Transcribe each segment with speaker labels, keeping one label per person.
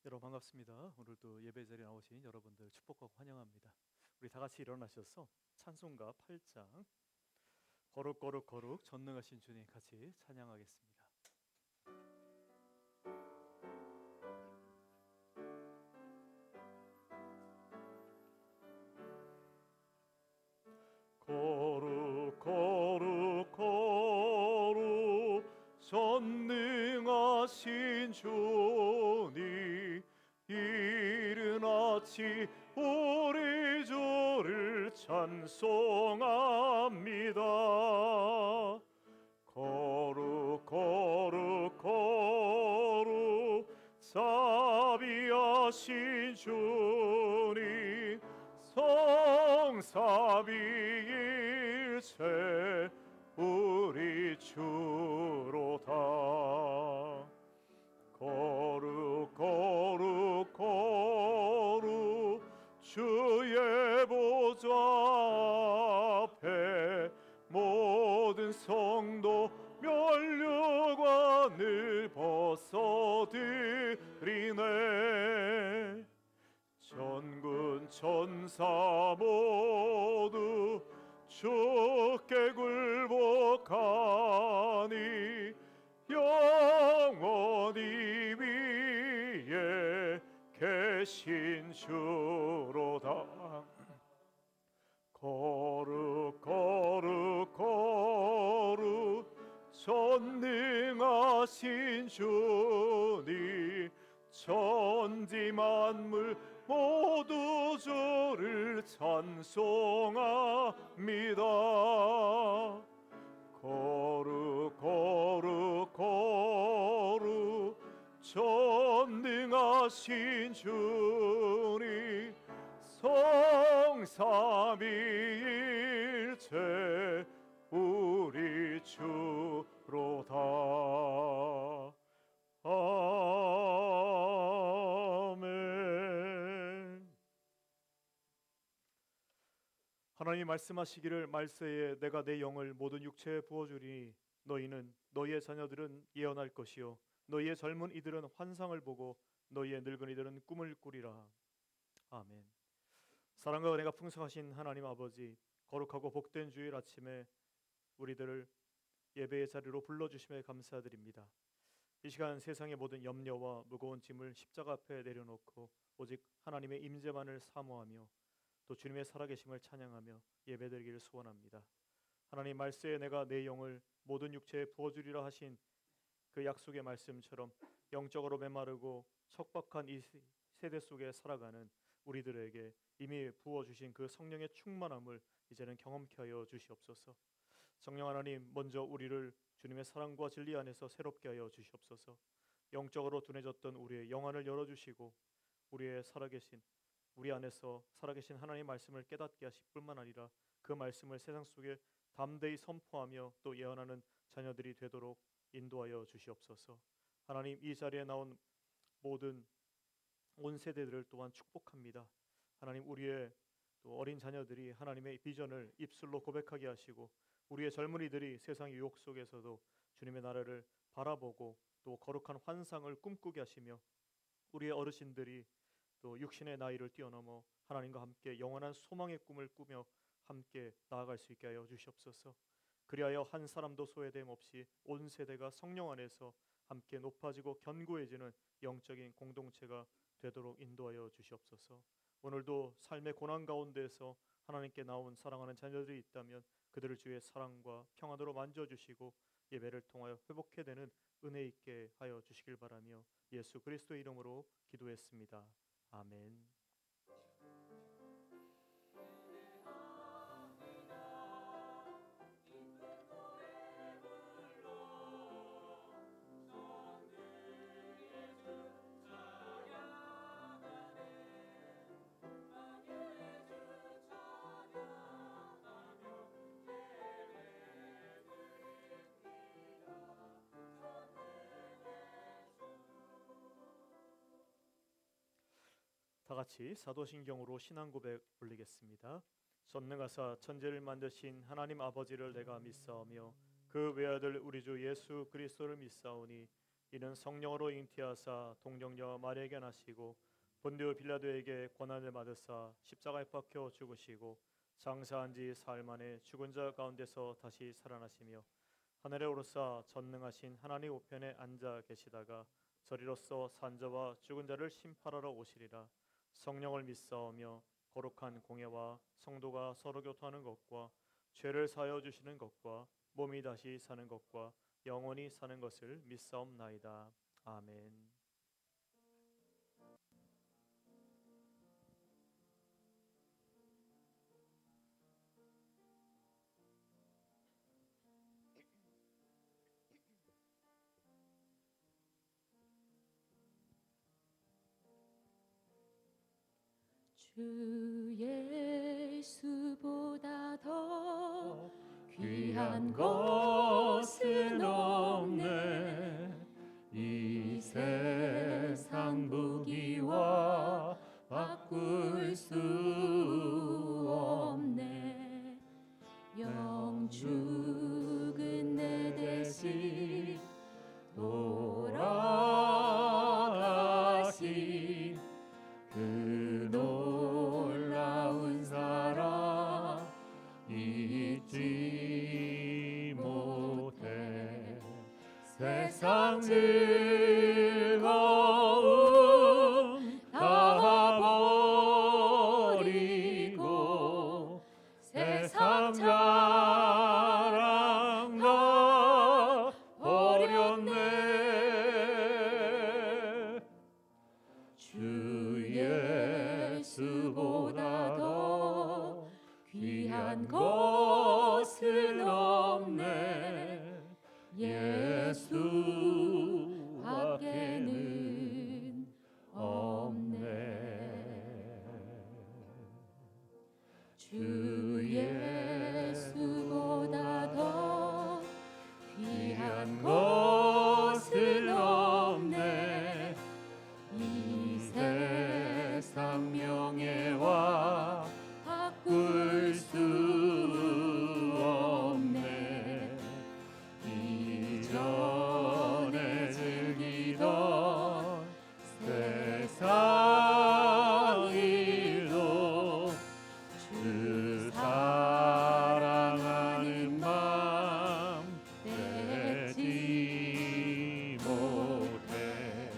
Speaker 1: 여러분 반갑습니다. 오늘도 예배 자리에 나오신 여러분들 축복하고 환영합니다. 우리 다 같이 일어나셔서 찬송가 8장 거룩 거룩 거룩 전능하신 주님 같이 찬양하겠습니다. 거룩 거룩 거룩 전능하신 주님 이른 아침 우리 주를 찬송합니다. 거룩 거룩 거룩 자비하신 주님 성삼위일체 우리 주로다. 거룩 거룩 거룩 주의 보좌 앞에 모든 성도 면류관을 벗어드리네. 전군 천사 모두 주께 굴복하니 영원히 위에 계신 주로다. 거룩 거룩 거룩 전능하신 주님 천지 만물 모두 주를 찬송합니다. 거룩 거룩 거룩 전능하신 주님 성삼위일체 우리 주로다. 아멘. 하나님 말씀하시기를 말세에 내가 내 영을 모든 육체에 부어주리니 너희는 너희의 자녀들은 예언할 것이요 너희의 젊은 이들은 환상을 보고 너희의 늙은 이들은 꿈을 꾸리라. 아멘. 사랑과 은혜가 풍성하신 하나님 아버지, 거룩하고 복된 주일 아침에 우리들을 예배의 자리로 불러주심에 감사드립니다. 이 시간 세상의 모든 염려와 무거운 짐을 십자가 앞에 내려놓고 오직 하나님의 임재만을 사모하며 또 주님의 살아계심을 찬양하며 예배드리기를 소원합니다. 하나님 말세에 내가 내 영을 모든 육체에 부어주리라 하신 그 약속의 말씀처럼 영적으로 메마르고 척박한 이 세대 속에 살아가는 우리들에게 이미 부어주신 그 성령의 충만함을 이제는 경험케 하여 주시옵소서. 성령 하나님, 먼저 우리를 주님의 사랑과 진리 안에서 새롭게 하여 주시옵소서. 영적으로 둔해졌던 우리의 영안을 열어주시고 우리의 살아계신 우리 안에서 살아계신 하나님의 말씀을 깨닫게 하실 뿐만 아니라 그 말씀을 세상 속에 담대히 선포하며 또 예언하는 자녀들이 되도록 인도하여 주시옵소서. 하나님, 이 자리에 나온 모든 온 세대들을 또한 축복합니다. 하나님, 우리의 또 어린 자녀들이 하나님의 비전을 입술로 고백하게 하시고 우리의 젊은이들이 세상 유혹 속에서도 주님의 나라를 바라보고 또 거룩한 환상을 꿈꾸게 하시며 우리의 어르신들이 또 육신의 나이를 뛰어넘어 하나님과 함께 영원한 소망의 꿈을 꾸며 함께 나아갈 수 있게 하여 주시옵소서. 그리하여 한 사람도 소외됨 없이 온 세대가 성령 안에서 함께 높아지고 견고해지는 영적인 공동체가 되도록 인도하여 주시옵소서. 오늘도 삶의 고난 가운데에서 하나님께 나온 사랑하는 자녀들이 있다면 그들을 주의 사랑과 평안으로 만져주시고 예배를 통하여 회복해내는 은혜 있게 하여 주시길 바라며 예수 그리스도의 이름으로 기도했습니다. 아멘. 다 같이 사도신경으로 신앙 고백 올리겠습니다. 전능하사 천지를 만드신 하나님 아버지를 내가 믿사오며 그 외아들 우리 주 예수 그리스도를 믿사오니 이는 성령으로 잉태하사 동정녀 마리아에게 나시고 본디오 빌라도에게 고난을 받으사 십자가에 박혀 죽으시고 장사한 지 사흘 만에 죽은 자 가운데서 다시 살아나시며 하늘에 오르사 전능하신 하나님 우편에 앉아 계시다가 저리로서 산자와 죽은 자를 심판하러 오시리라. 성령을 믿사오며 거룩한 공예와 성도가 서로 교통하는 것과 죄를 사하여 주시는 것과 몸이 다시 사는 것과 영원히 사는 것을 믿사옵나이다. 아멘.
Speaker 2: 주 예수보다 더 귀한 것은 없네. 이 세상 부귀와 바꿀 수 없네. 영죽은 내 대신 돌아가신 그 놀라운 사랑 잊지 못해. 세상 즐거움 다 버리고 세상 자랑 다 버렸네. 주 예수보다 더 귀한 것은 없네. 예수 밖에는 없네. 주 예수보다 더 귀한 것은 없네. 이 세상 명예와 바꿀 수 없네. 이전에 즐기던 세상 일도 주 사랑하는 맘 빼지 못해.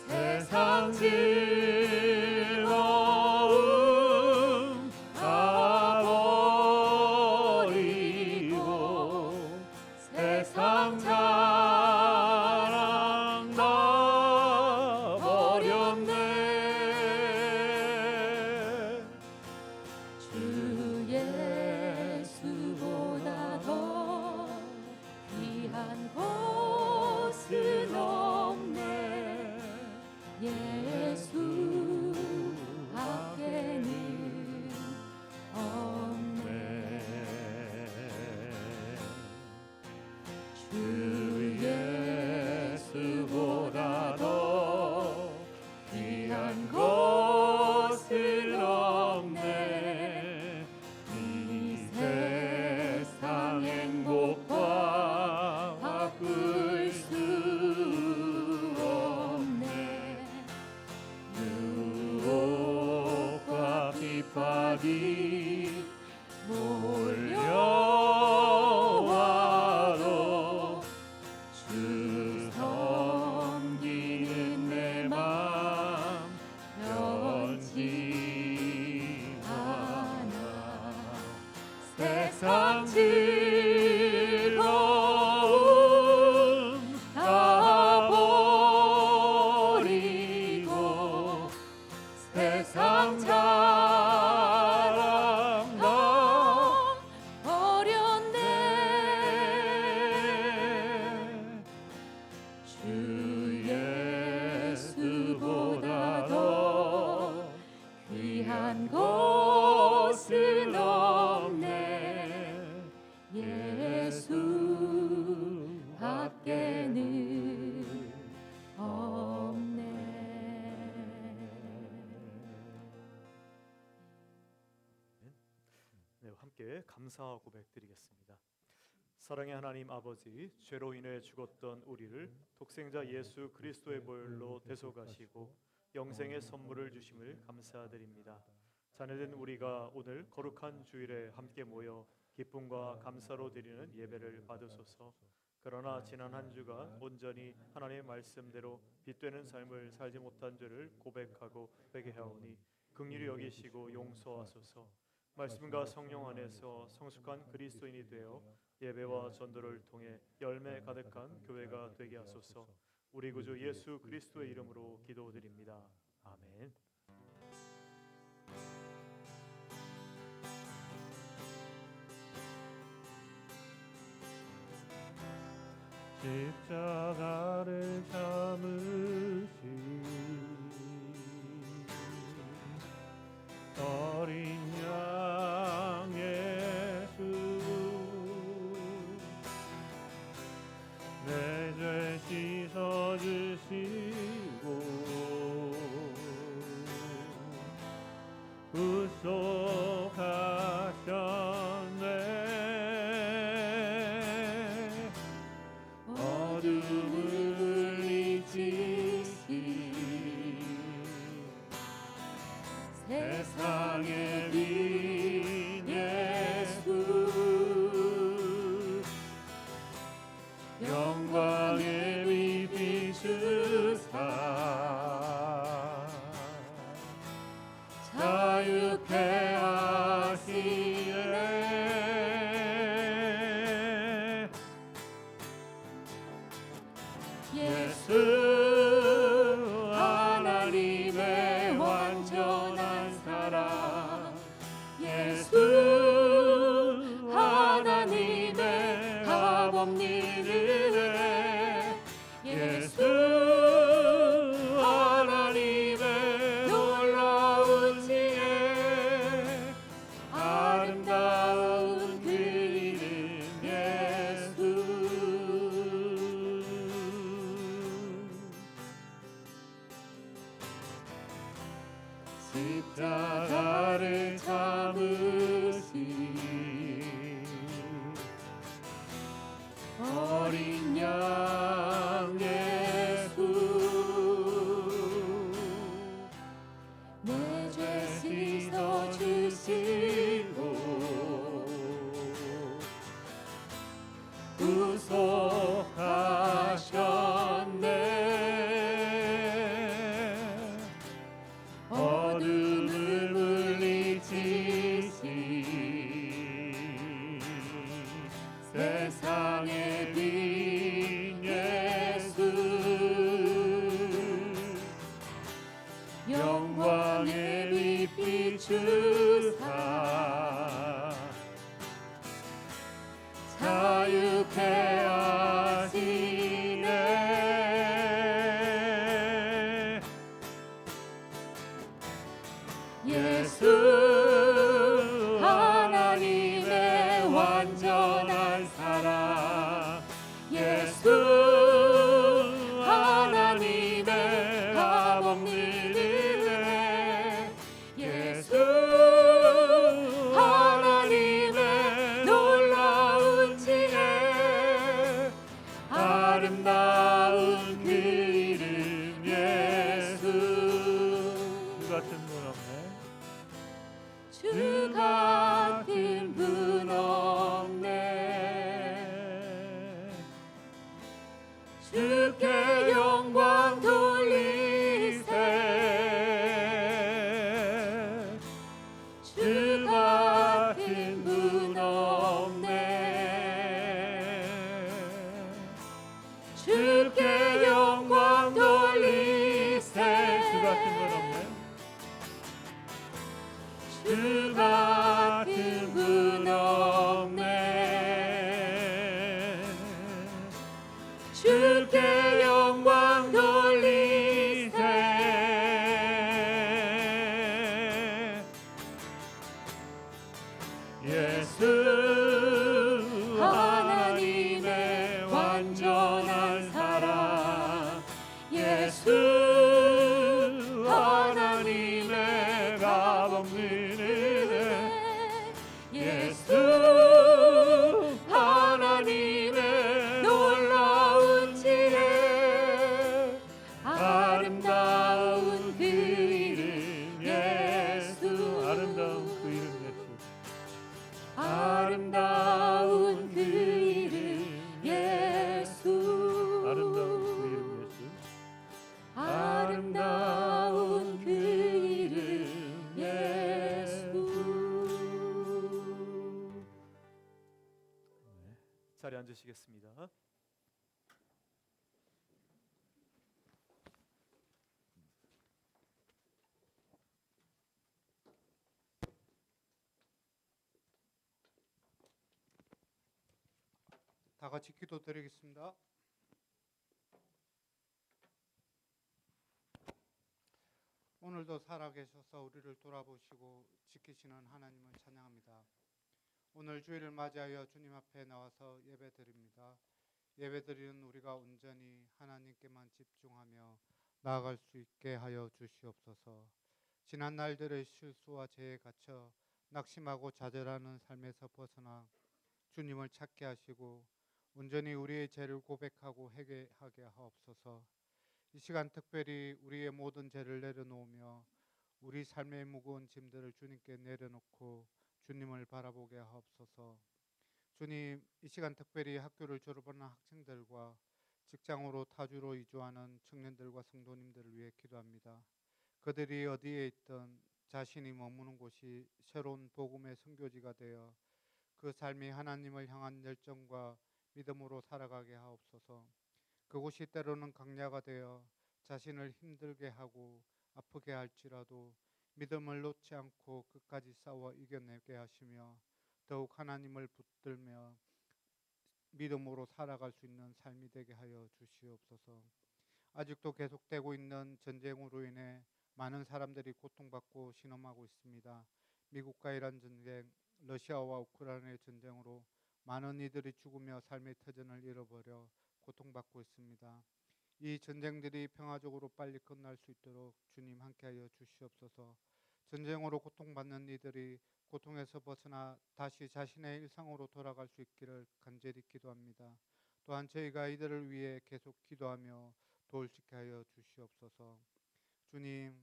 Speaker 2: 세상 즐거움 다 버리고 세상 자랑 다 버렸네. 주 예수보다 더 귀한 것은 없네. 예수 밖에는 없네. 주 예수보다 더 귀한 것은 없네. 이 세상 행복과 바꿀 수 없네. 유혹과 비판이 몰려와도 주 섬기는 내 맘 변치 않아. 세상 즐거움 다 버리고 세상 자랑 다 버렸네. 주 예수보다 더 귀한 것은 없네. 예수 밖에는 없네.
Speaker 1: 네, 함께 감사 고백 드리겠습니다. 사랑의 하나님 아버지, 죄로 인해 죽었던 우리를 독생자 예수 그리스도의 보혈로 대속하시고 영생의 선물을 주심을 감사드립니다. 자녀된 우리가 오늘 거룩한 주일에 함께 모여 기쁨과 감사로 드리는 예배를 받으소서. 그러나 지난 한 주간 온전히 하나님의 말씀대로 빛되는 삶을 살지 못한 죄를 고백하고 회개하오니 긍휼히 여기시고 용서하소서. 말씀과 성령 안에서 성숙한 그리스도인이 되어 예배와 전도를 통해 열매 가득한 교회가 되게 하소서. 우리 구주 예수 그리스도의 이름으로 기도드립니다. 아멘.
Speaker 3: 십자가를 참으신 어린 양 예수, 내 죄 씻어주시고 구속하셨네. 어둠을 물리치신 세상의 빛 예수, 영광의 빛 비추사 자유케 하시네. 예수 하나님의 완전한 사랑, 예수 하나님의 값 없는 은혜, 예수 하나님의 놀라운 지혜, 아름다운 그 이름 예수. 십자가를 참으신 어린 양 예수,
Speaker 2: 내 죄
Speaker 3: 씻어주시고 구속하셨네. 어둠을 물리치신 세상의 빛 예수, 영광의 빛 비추사 자유케 하시네. 예수 하나님의 완전한 사랑, 예수 하나님의 값 없는 은혜, 예수 하나님의 놀라운 지혜, 아름다운 그 이름 예수. 주 같은 분 없네. 주 같은 분 없네. 주께 영광 돌리세. 주 같은 분 없네. 주께 영광 돌리세. 주 같은 분 없네. 주 같은 분 없네. 주께 영광 돌리세. 예수 하나님의 완전한 사랑, 예수
Speaker 1: 기도하시겠습니다.
Speaker 4: 다 같이 기도드리겠습니다. 오늘도 살아계셔서 우리를 돌아보시고 지키시는 하나님을 찬양합니다. 오늘 주일을 맞이하여 주님 앞에 나와서 예배드립니다. 예배드리는 우리가 온전히 하나님께만 집중하며 나아갈 수 있게 하여 주시옵소서. 지난 날들의 실수와 죄에 갇혀 낙심하고 좌절하는 삶에서 벗어나 주님을 찾게 하시고 온전히 우리의 죄를 고백하고 회개하게 하옵소서. 이 시간 특별히 우리의 모든 죄를 내려놓으며 우리 삶의 무거운 짐들을 주님께 내려놓고 주님을 바라보게 하옵소서. 주님, 이 시간 특별히 학교를 졸업하는 학생들과 직장으로 타주로 이주하는 청년들과 성도님들을 위해 기도합니다. 그들이 어디에 있든 자신이 머무는 곳이 새로운 복음의 선교지가 되어 그 삶이 하나님을 향한 열정과 믿음으로 살아가게 하옵소서. 그곳이 때로는 강야가 되어 자신을 힘들게 하고 아프게 할지라도 믿음을 놓지 않고 끝까지 싸워 이겨내게 하시며 더욱 하나님을 붙들며 믿음으로 살아갈 수 있는 삶이 되게 하여 주시옵소서. 아직도 계속되고 있는 전쟁으로 인해 많은 사람들이 고통받고 신음하고 있습니다. 미국과 이란 전쟁, 러시아와 우크라이나의 전쟁으로 많은 이들이 죽으며 삶의 터전을 잃어버려 고통받고 있습니다. 이 전쟁들이 평화적으로 빨리 끝날 수 있도록 주님 함께하여 주시옵소서. 전쟁으로 고통받는 이들이 고통에서 벗어나 다시 자신의 일상으로 돌아갈 수 있기를 간절히 기도합니다. 또한 저희가 이들을 위해 계속 기도하며 도울 수 있게 하여 주시옵소서. 주님,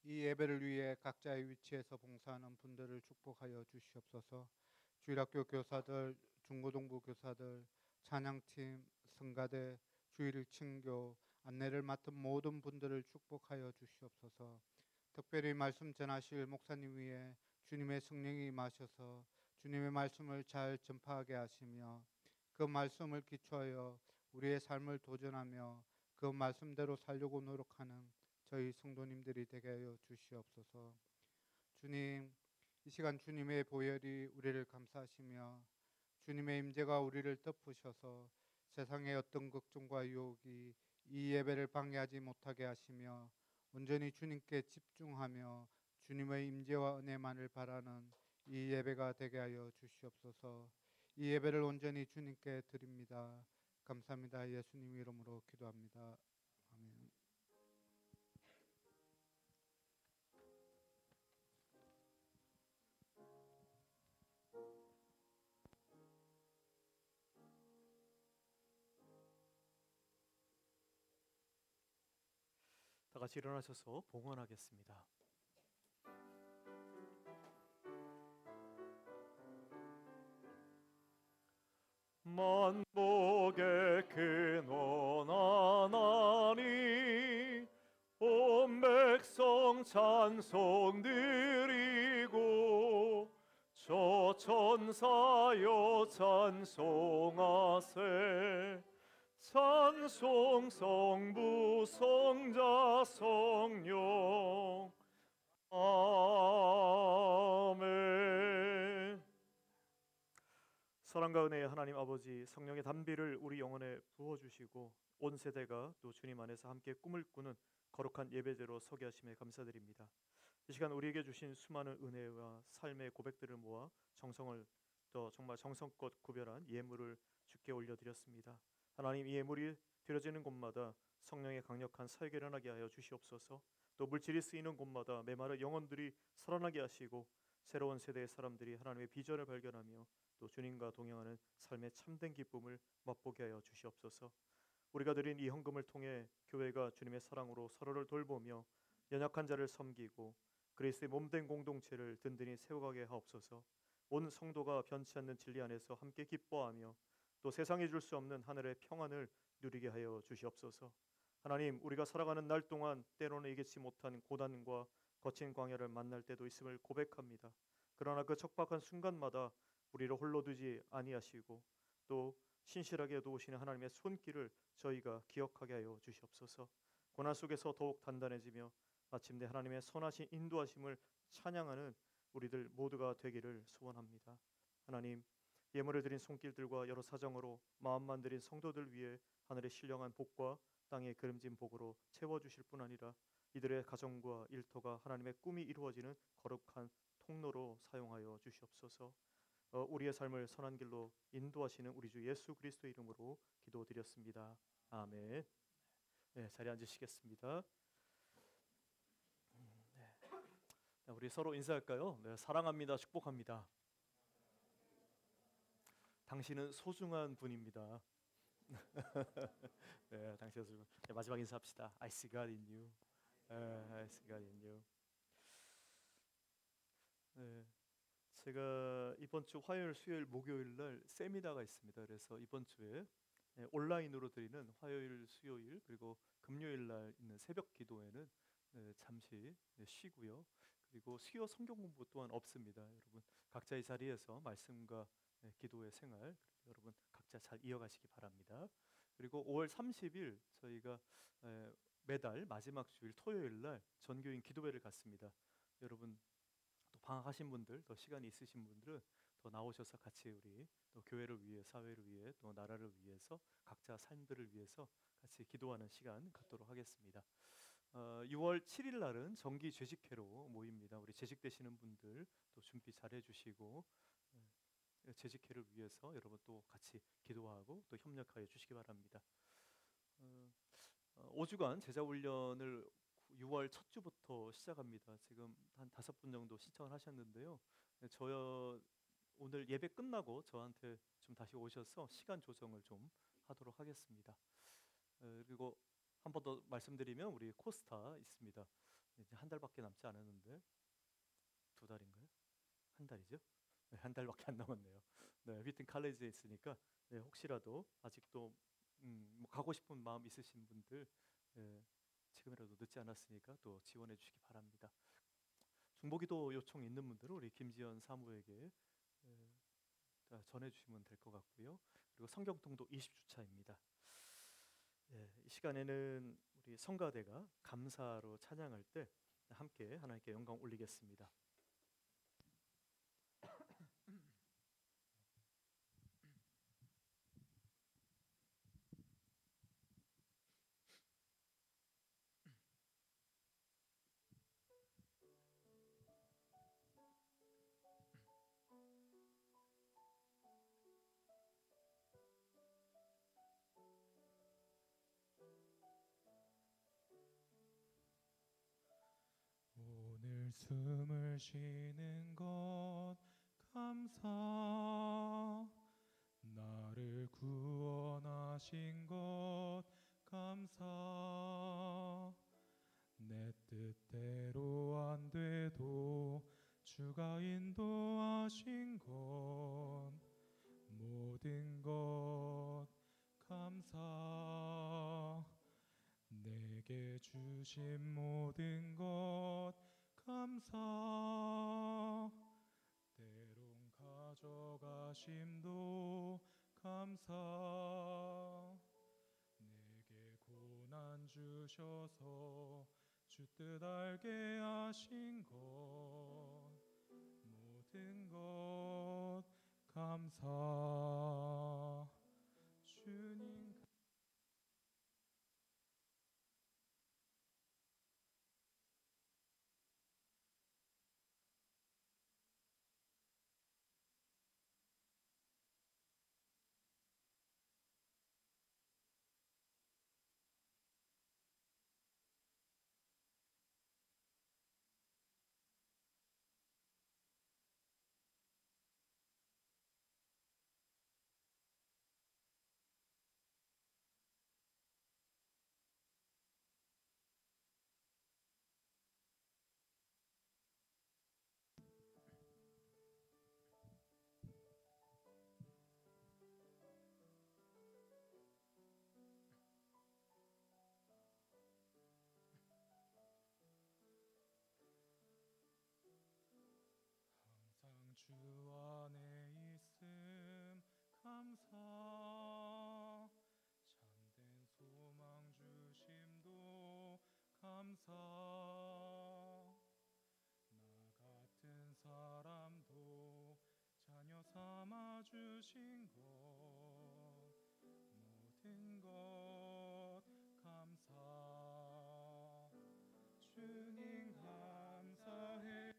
Speaker 4: 이 예배를 위해 각자의 위치에서 봉사하는 분들을 축복하여 주시옵소서. 주일학교 교사들, 중고등부 교사들, 찬양팀, 성가대, 주일 친교, 안내를 맡은 모든 분들을 축복하여 주시옵소서. 특별히 말씀 전하실 목사님 위에 주님의 성령이 임하셔서 주님의 말씀을 잘 전파하게 하시며 그 말씀을 기초하여 우리의 삶을 도전하며 그 말씀대로 살려고 노력하는 저희 성도님들이 되게 하여 주시옵소서. 주님, 이 시간 주님의 보혈이 우리를 감싸시며 주님의 임재가 우리를 덮으셔서 세상의 어떤 걱정과 유혹이 이 예배를 방해하지 못하게 하시며 온전히 주님께 집중하며 주님의 임재와 은혜만을 바라는 이 예배가 되게 하여 주시옵소서. 이 예배를 온전히 주님께 드립니다. 감사합니다. 예수님 이름으로 기도합니다. 아멘.
Speaker 1: 다 같이 일어나셔서 봉헌하겠습니다. 만복의 근원 하나님 온 백성 찬송 드리고 저 천사여 찬송하세 찬송 성부 성자 성령 아멘. 사랑과 은혜의 하나님 아버지, 성령의 단비를 우리 영혼에 부어주시고 온 세대가 또 주님 안에서 함께 꿈을 꾸는 거룩한 예배대로 서게 하심에 감사드립니다. 이 시간 우리에게 주신 수많은 은혜와 삶의 고백들을 모아 정성을 또 정말 정성껏 구별한 예물을 주께 올려드렸습니다. 하나님, 이 예물이 드려지는 곳마다 성령의 강력한 사역이 일어나게 하여 주시옵소서. 또 물질이 쓰이는 곳마다 메마른 영혼들이 살아나게 하시고 새로운 세대의 사람들이 하나님의 비전을 발견하며 또 주님과 동행하는 삶의 참된 기쁨을 맛보게 하여 주시옵소서. 우리가 드린 이 헌금을 통해 교회가 주님의 사랑으로 서로를 돌보며 연약한 자를 섬기고 그리스도의 몸된 공동체를 든든히 세워가게 하옵소서. 온 성도가 변치 않는 진리 안에서 함께 기뻐하며 또 세상이 줄 수 없는 하늘의 평안을 누리게 하여 주시옵소서. 하나님, 우리가 살아가는 날 동안 때로는 예기치 못한 고난과 거친 광야를 만날 때도 있음을 고백합니다. 그러나 그 척박한 순간마다 우리를 홀로 두지 아니하시고 또 신실하게 도우시는 하나님의 손길을 저희가 기억하게 하여 주시옵소서. 고난 속에서 더욱 단단해지며 마침내 하나님의 선하신 인도하심을 찬양하는 우리들 모두가 되기를 소원합니다. 하나님, 예물을 드린 손길들과 여러 사정으로 마음만 드린 성도들 위해 하늘의 신령한 복과 땅의 그름진 복으로 채워주실 뿐 아니라 이들의 가정과 일터가 하나님의 꿈이 이루어지는 거룩한 통로로 사용하여 주시옵소서. 우리의 삶을 선한 길로 인도하시는 우리 주 예수 그리스도의 이름으로 기도드렸습니다. 아멘. 네, 자리에 앉으시겠습니다. 네, 우리 서로 인사할까요? 네, 사랑합니다. 축복합니다. 당신은 소중한 분입니다. 네, 당신은 소중한. 네, 마지막 인사합시다. I see God in you. I see God in you. 네, 제가 이번 주 화요일, 수요일, 목요일 날 세미나가 있습니다. 그래서 이번 주에 온라인으로 드리는 화요일, 수요일 그리고 금요일 날 있는 새벽 기도회는 잠시 쉬고요. 그리고 수요 성경 공부 또한 없습니다. 여러분 각자의 자리에서 말씀과 기도의 생활 여러분 각자 잘 이어가시기 바랍니다. 그리고 5월 30일 저희가 매달 마지막 주일 토요일 날 전교인 기도회를 갖습니다. 여러분 또 방학하신 분들, 더 시간이 있으신 분들은 더 나오셔서 같이 우리 또 교회를 위해, 사회를 위해, 또 나라를 위해서 각자 삶들을 위해서 같이 기도하는 시간 갖도록 하겠습니다. 6월 7일 날은 정기 재직회로 모입니다. 우리 재직되시는 분들 또 준비 잘 해주시고 재직회를 위해서 여러분 또 같이 기도하고 또 협력하여 주시기 바랍니다. 5주간 제자훈련을 6월 첫 주부터 시작합니다. 지금 한 5분 정도 신청을 하셨는데요. 저 오늘 예배 끝나고 저한테 좀 다시 오셔서 시간 조정을 좀 하도록 하겠습니다. 그리고 한 번 더 말씀드리면 우리 코스타 있습니다. 이제 한 달밖에 남지 않았는데 2달인가요? 한 달이죠? 네, 한 달밖에 안 남았네요. 네, 휘튼 칼리지에 있으니까 혹시라도 아직도 뭐 가고 싶은 마음 있으신 분들 지금이라도 늦지 않았으니까 또 지원해 주시기 바랍니다. 중보기도 요청 있는 분들은 우리 김지연 사무에게 전해 주시면 될 것 같고요. 그리고 성경통도 20주차입니다. 이 시간에는 우리 성가대가 감사로 찬양할 때 함께 하나님께 영광 올리겠습니다.
Speaker 3: 오늘 숨을 쉬는 것 감사 나를 구원하신 것 감사 내 뜻대로 안 돼도 주가 인도하신 것 모든 것 감사 내게 주신 모든 것 감사 때론 가져가심도 감사 내게 고난 주셔서 주 뜻 알게 하신 것 모든 것 감사 주님
Speaker 5: 감사. 나 같은 사람도 자녀 삼아 주신 것 모든 것 감사. 주님 감사해.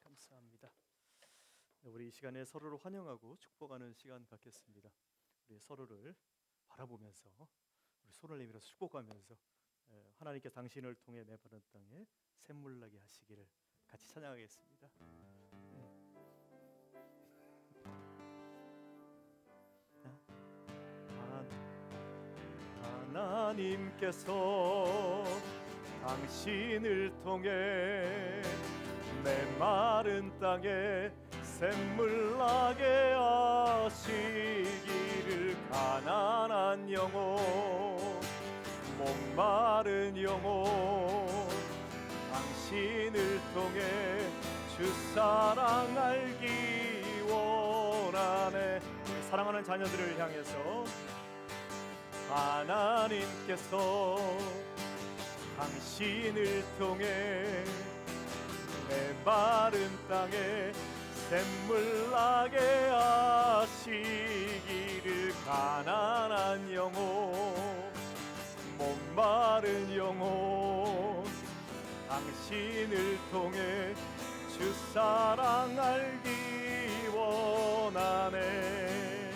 Speaker 1: 감사합니다. 네, 우리 이 시간에 서로를 환영하고 축복하는 시간 갖겠습니다. 우리 서로를 바라보면서 우리 손을 내밀어서 축복하면서 하나님께 당신을 통해 내바른 땅에 샘물나게 하시기를 같이 찬양하겠습니다. 하나님께서 당신을 통해 메마른 땅에 샘물나게 하시기를 가난한 영혼 목마른 영혼 당신을 통해 주 사랑 알기 원하네. 사랑하는 자녀들을 향해서 하나님께서 당신을 통해 메마른 땅에 샘물나게 하시기를 가난한 영혼 목마른 영혼 당신을 통해 주 사랑 알기 원하네.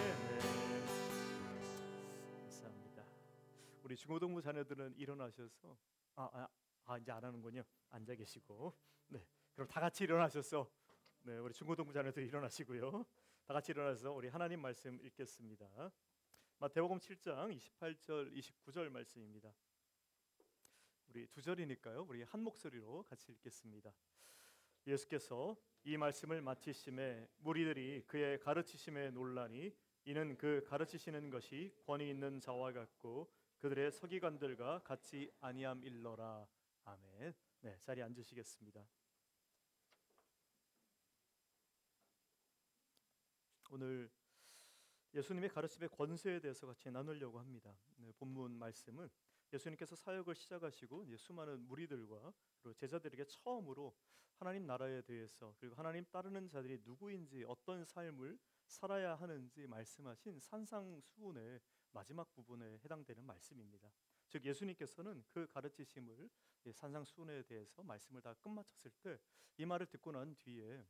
Speaker 1: 감사합니다. 우리 중고등부 자녀들은 일어나셔서 이제 안 하는군요. 앉아 계시고. 네. 그럼 다 같이 일어나셔서 네, 우리 중고등부 자녀들 일어나시고요. 다 같이 일어나서 우리 하나님 말씀 읽겠습니다. 마태복음 7장 28절 29절 말씀입니다. 우리 두 절이니까요. 우리 한 목소리로 같이 읽겠습니다. 예수께서 이 말씀을 마치심에 무리들이 그의 가르치심에 놀라니 이는 그 가르치시는 것이 권위 있는 자와 같고 그들의 서기관들과 같이 아니함일러라. 아멘. 네, 자리에 앉으시겠습니다. 오늘 예수님의 가르침의 권세에 대해서 같이 나누려고 합니다. 네, 본문 말씀은 예수님께서 사역을 시작하시고 수많은 무리들과 그리고 제자들에게 처음으로 하나님 나라에 대해서 그리고 하나님 따르는 자들이 누구인지 어떤 삶을 살아야 하는지 말씀하신 산상수훈의 마지막 부분에 해당되는 말씀입니다. 즉 예수님께서는 그 가르치심을 산상수훈에 대해서 말씀을 다 끝마쳤을 때 이 말을 듣고 난 뒤에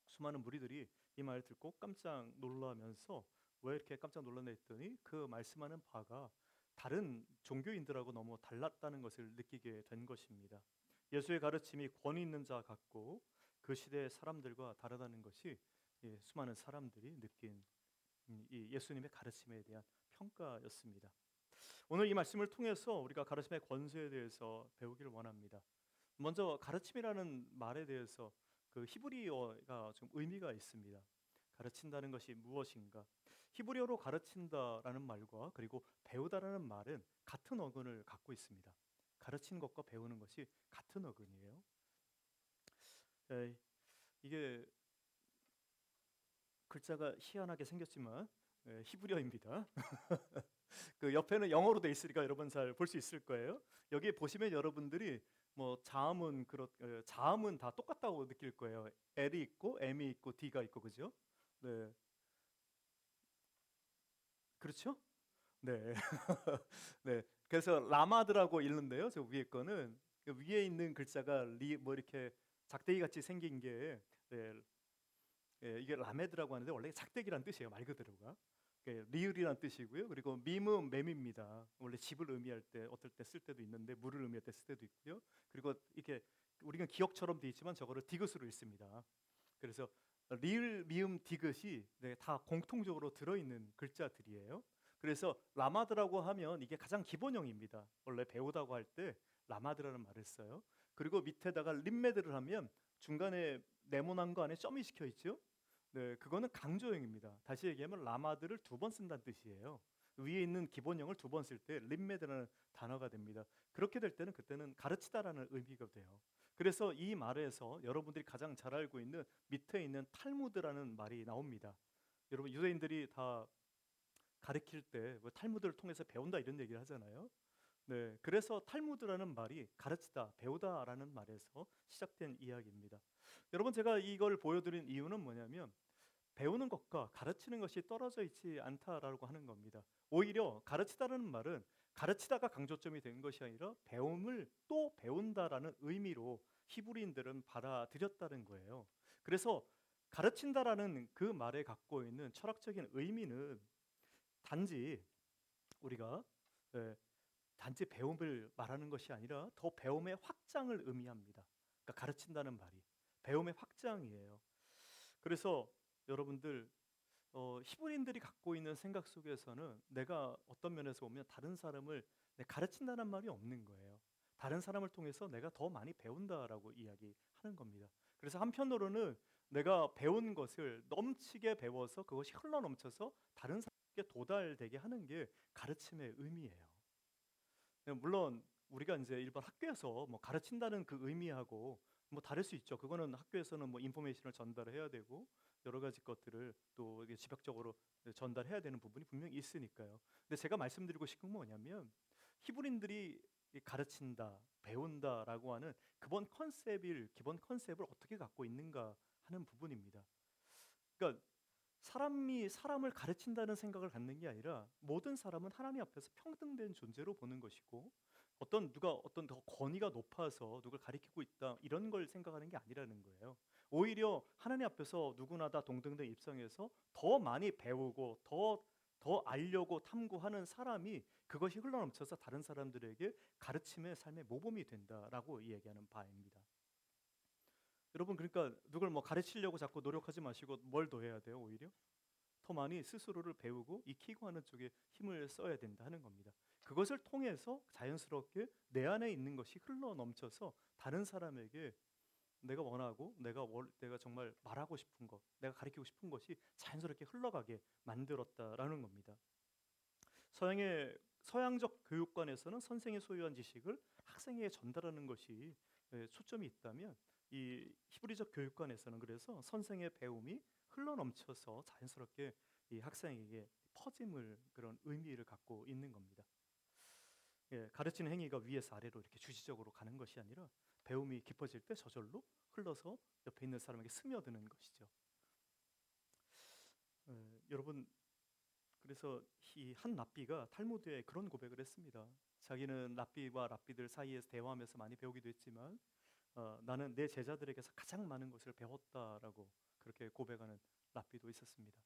Speaker 1: 수많은 무리들이 이 말을 듣고 깜짝 놀라면서 왜 이렇게 깜짝 놀랐나 했더니 그 말씀하는 바가 다른 종교인들하고 너무 달랐다는 것을 느끼게 된 것입니다. 예수의 가르침이 권위 있는 자 같고 그 시대의 사람들과 다르다는 것이 수많은 사람들이 느낀 이 예수님의 가르침에 대한 평가였습니다. 오늘 이 말씀을 통해서 우리가 가르침의 권세에 대해서 배우기를 원합니다. 먼저 가르침이라는 말에 대해서 그 히브리어가 좀 의미가 있습니다. 가르친다는 것이 무엇인가? 히브리어로 가르친다라는 말과 그리고 배우다라는 말은 같은 어근을 갖고 있습니다. 가르친 것과 배우는 것이 같은 어근이에요. 이게 글자가 희한하게 생겼지만 히브리어입니다. 그 옆에는 영어로 돼 있으니까 여러분 잘 볼 수 있을 거예요. 여기 보시면 여러분들이 뭐 자음은 다 똑같다고 느낄 거예요. L이 있고 M이 있고 D가 있고 그죠? 네, 그렇죠? 네, 네. 그래서 라마드라고 읽는데요. 저 위에 거는 그 위에 있는 글자가 뭐 이렇게 작대기 같이 생긴 게 네, 이게 라메드라고 하는데 원래 작대기란 뜻이에요. 말 그대로가. 리을이란 뜻이고요. 그리고 밈은 맴입니다. 원래 집을 의미할 때 어떨 때 쓸 때도 있는데 물을 의미할 때 쓸 때도 있고요. 그리고 이게 우리가 기억처럼 돼 있지만 저거를 디귿으로 읽습니다. 그래서 리을, 미음, 디귿이 네, 다 공통적으로 들어있는 글자들이에요. 그래서 라마드라고 하면 이게 가장 기본형입니다. 원래 배우다고 할 때 라마드라는 말을 써요. 그리고 밑에다가 림메드를 하면 중간에 네모난 거 안에 점이 찍혀 있죠. 네, 그거는 강조형입니다. 다시 얘기하면 라마드를 두 번 쓴다는 뜻이에요. 위에 있는 기본형을 두 번 쓸 때 림메드라는 단어가 됩니다. 그렇게 될 때는 그때는 가르치다라는 의미가 돼요. 그래서 이 말에서 여러분들이 가장 잘 알고 있는 밑에 있는 탈무드라는 말이 나옵니다. 여러분 유대인들이 다 가르칠 때뭐 탈무드를 통해서 배운다 이런 얘기를 하잖아요. 네, 그래서 탈무드라는 말이 가르치다, 배우다라는 말에서 시작된 이야기입니다. 여러분 제가 이걸 보여드린 이유는 뭐냐면 배우는 것과 가르치는 것이 떨어져 있지 않다라고 하는 겁니다. 오히려 가르치다라는 말은 가르치다가 강조점이 된 것이 아니라 배움을 또 배운다라는 의미로 히브리인들은 받아들였다는 거예요. 그래서 가르친다라는 그 말에 갖고 있는 철학적인 의미는 단지 우리가 예, 단지 배움을 말하는 것이 아니라 더 배움의 확장을 의미합니다. 그러니까 가르친다는 말이 배움의 확장이에요. 그래서 여러분들 히브리인들이 갖고 있는 생각 속에서는 내가 어떤 면에서 보면 다른 사람을 가르친다는 말이 없는 거예요. 다른 사람을 통해서 내가 더 많이 배운다라고 이야기하는 겁니다. 그래서 한편으로는 내가 배운 것을 넘치게 배워서 그것이 흘러넘쳐서 다른 사람에게 도달되게 하는 게 가르침의 의미예요. 물론 우리가 이제 일반 학교에서 뭐 가르친다는 그 의미하고 뭐 다를 수 있죠. 그거는 학교에서는 뭐 인포메이션을 전달해야 되고 여러 가지 것들을 또 이게 지속적으로 전달해야 되는 부분이 분명히 있으니까요. 근데 제가 말씀드리고 싶은 건 뭐냐면 히브리인들이 이 가르친다, 배운다라고 하는 기본 컨셉을 어떻게 갖고 있는가 하는 부분입니다. 그러니까 사람이 사람을 가르친다는 생각을 갖는 게 아니라 모든 사람은 하나님 앞에서 평등된 존재로 보는 것이고 누가 어떤 더 권위가 높아서 누굴 가리키고 있다 이런 걸 생각하는 게 아니라는 거예요. 오히려 하나님 앞에서 누구나 다 동등된 입장에서 더 많이 배우고 더 알려고 탐구하는 사람이 그것이 흘러넘쳐서 다른 사람들에게 가르침의 삶의 모범이 된다라고 이야기하는 바입니다. 여러분 그러니까 누굴 뭐 가르치려고 자꾸 노력하지 마시고 뭘 더 해야 돼요? 오히려 더 많이 스스로를 배우고 익히고 하는 쪽에 힘을 써야 된다 하는 겁니다. 그것을 통해서 자연스럽게 내 안에 있는 것이 흘러 넘쳐서 다른 사람에게 내가 원하고 내가 정말 말하고 싶은 것, 내가 가르치고 싶은 것이 자연스럽게 흘러가게 만들었다라는 겁니다. 서양적 교육관에서는 선생이 소유한 지식을 학생에게 전달하는 것이 초점이 있다면 이 히브리적 교육관에서는 그래서 선생의 배움이 흘러넘쳐서 자연스럽게 이 학생에게 퍼짐을 그런 의미를 갖고 있는 겁니다. 가르치는 행위가 위에서 아래로 이렇게 주시적으로 가는 것이 아니라 배움이 깊어질 때 저절로 흘러서 옆에 있는 사람에게 스며드는 것이죠. 여러분 그래서 이 한 랍비가 탈무드에 그런 고백을 했습니다. 자기는 랍비와 랍비들 사이에서 대화하면서 많이 배우기도 했지만 나는 내 제자들에게서 가장 많은 것을 배웠다라고 그렇게 고백하는 랍비도 있었습니다.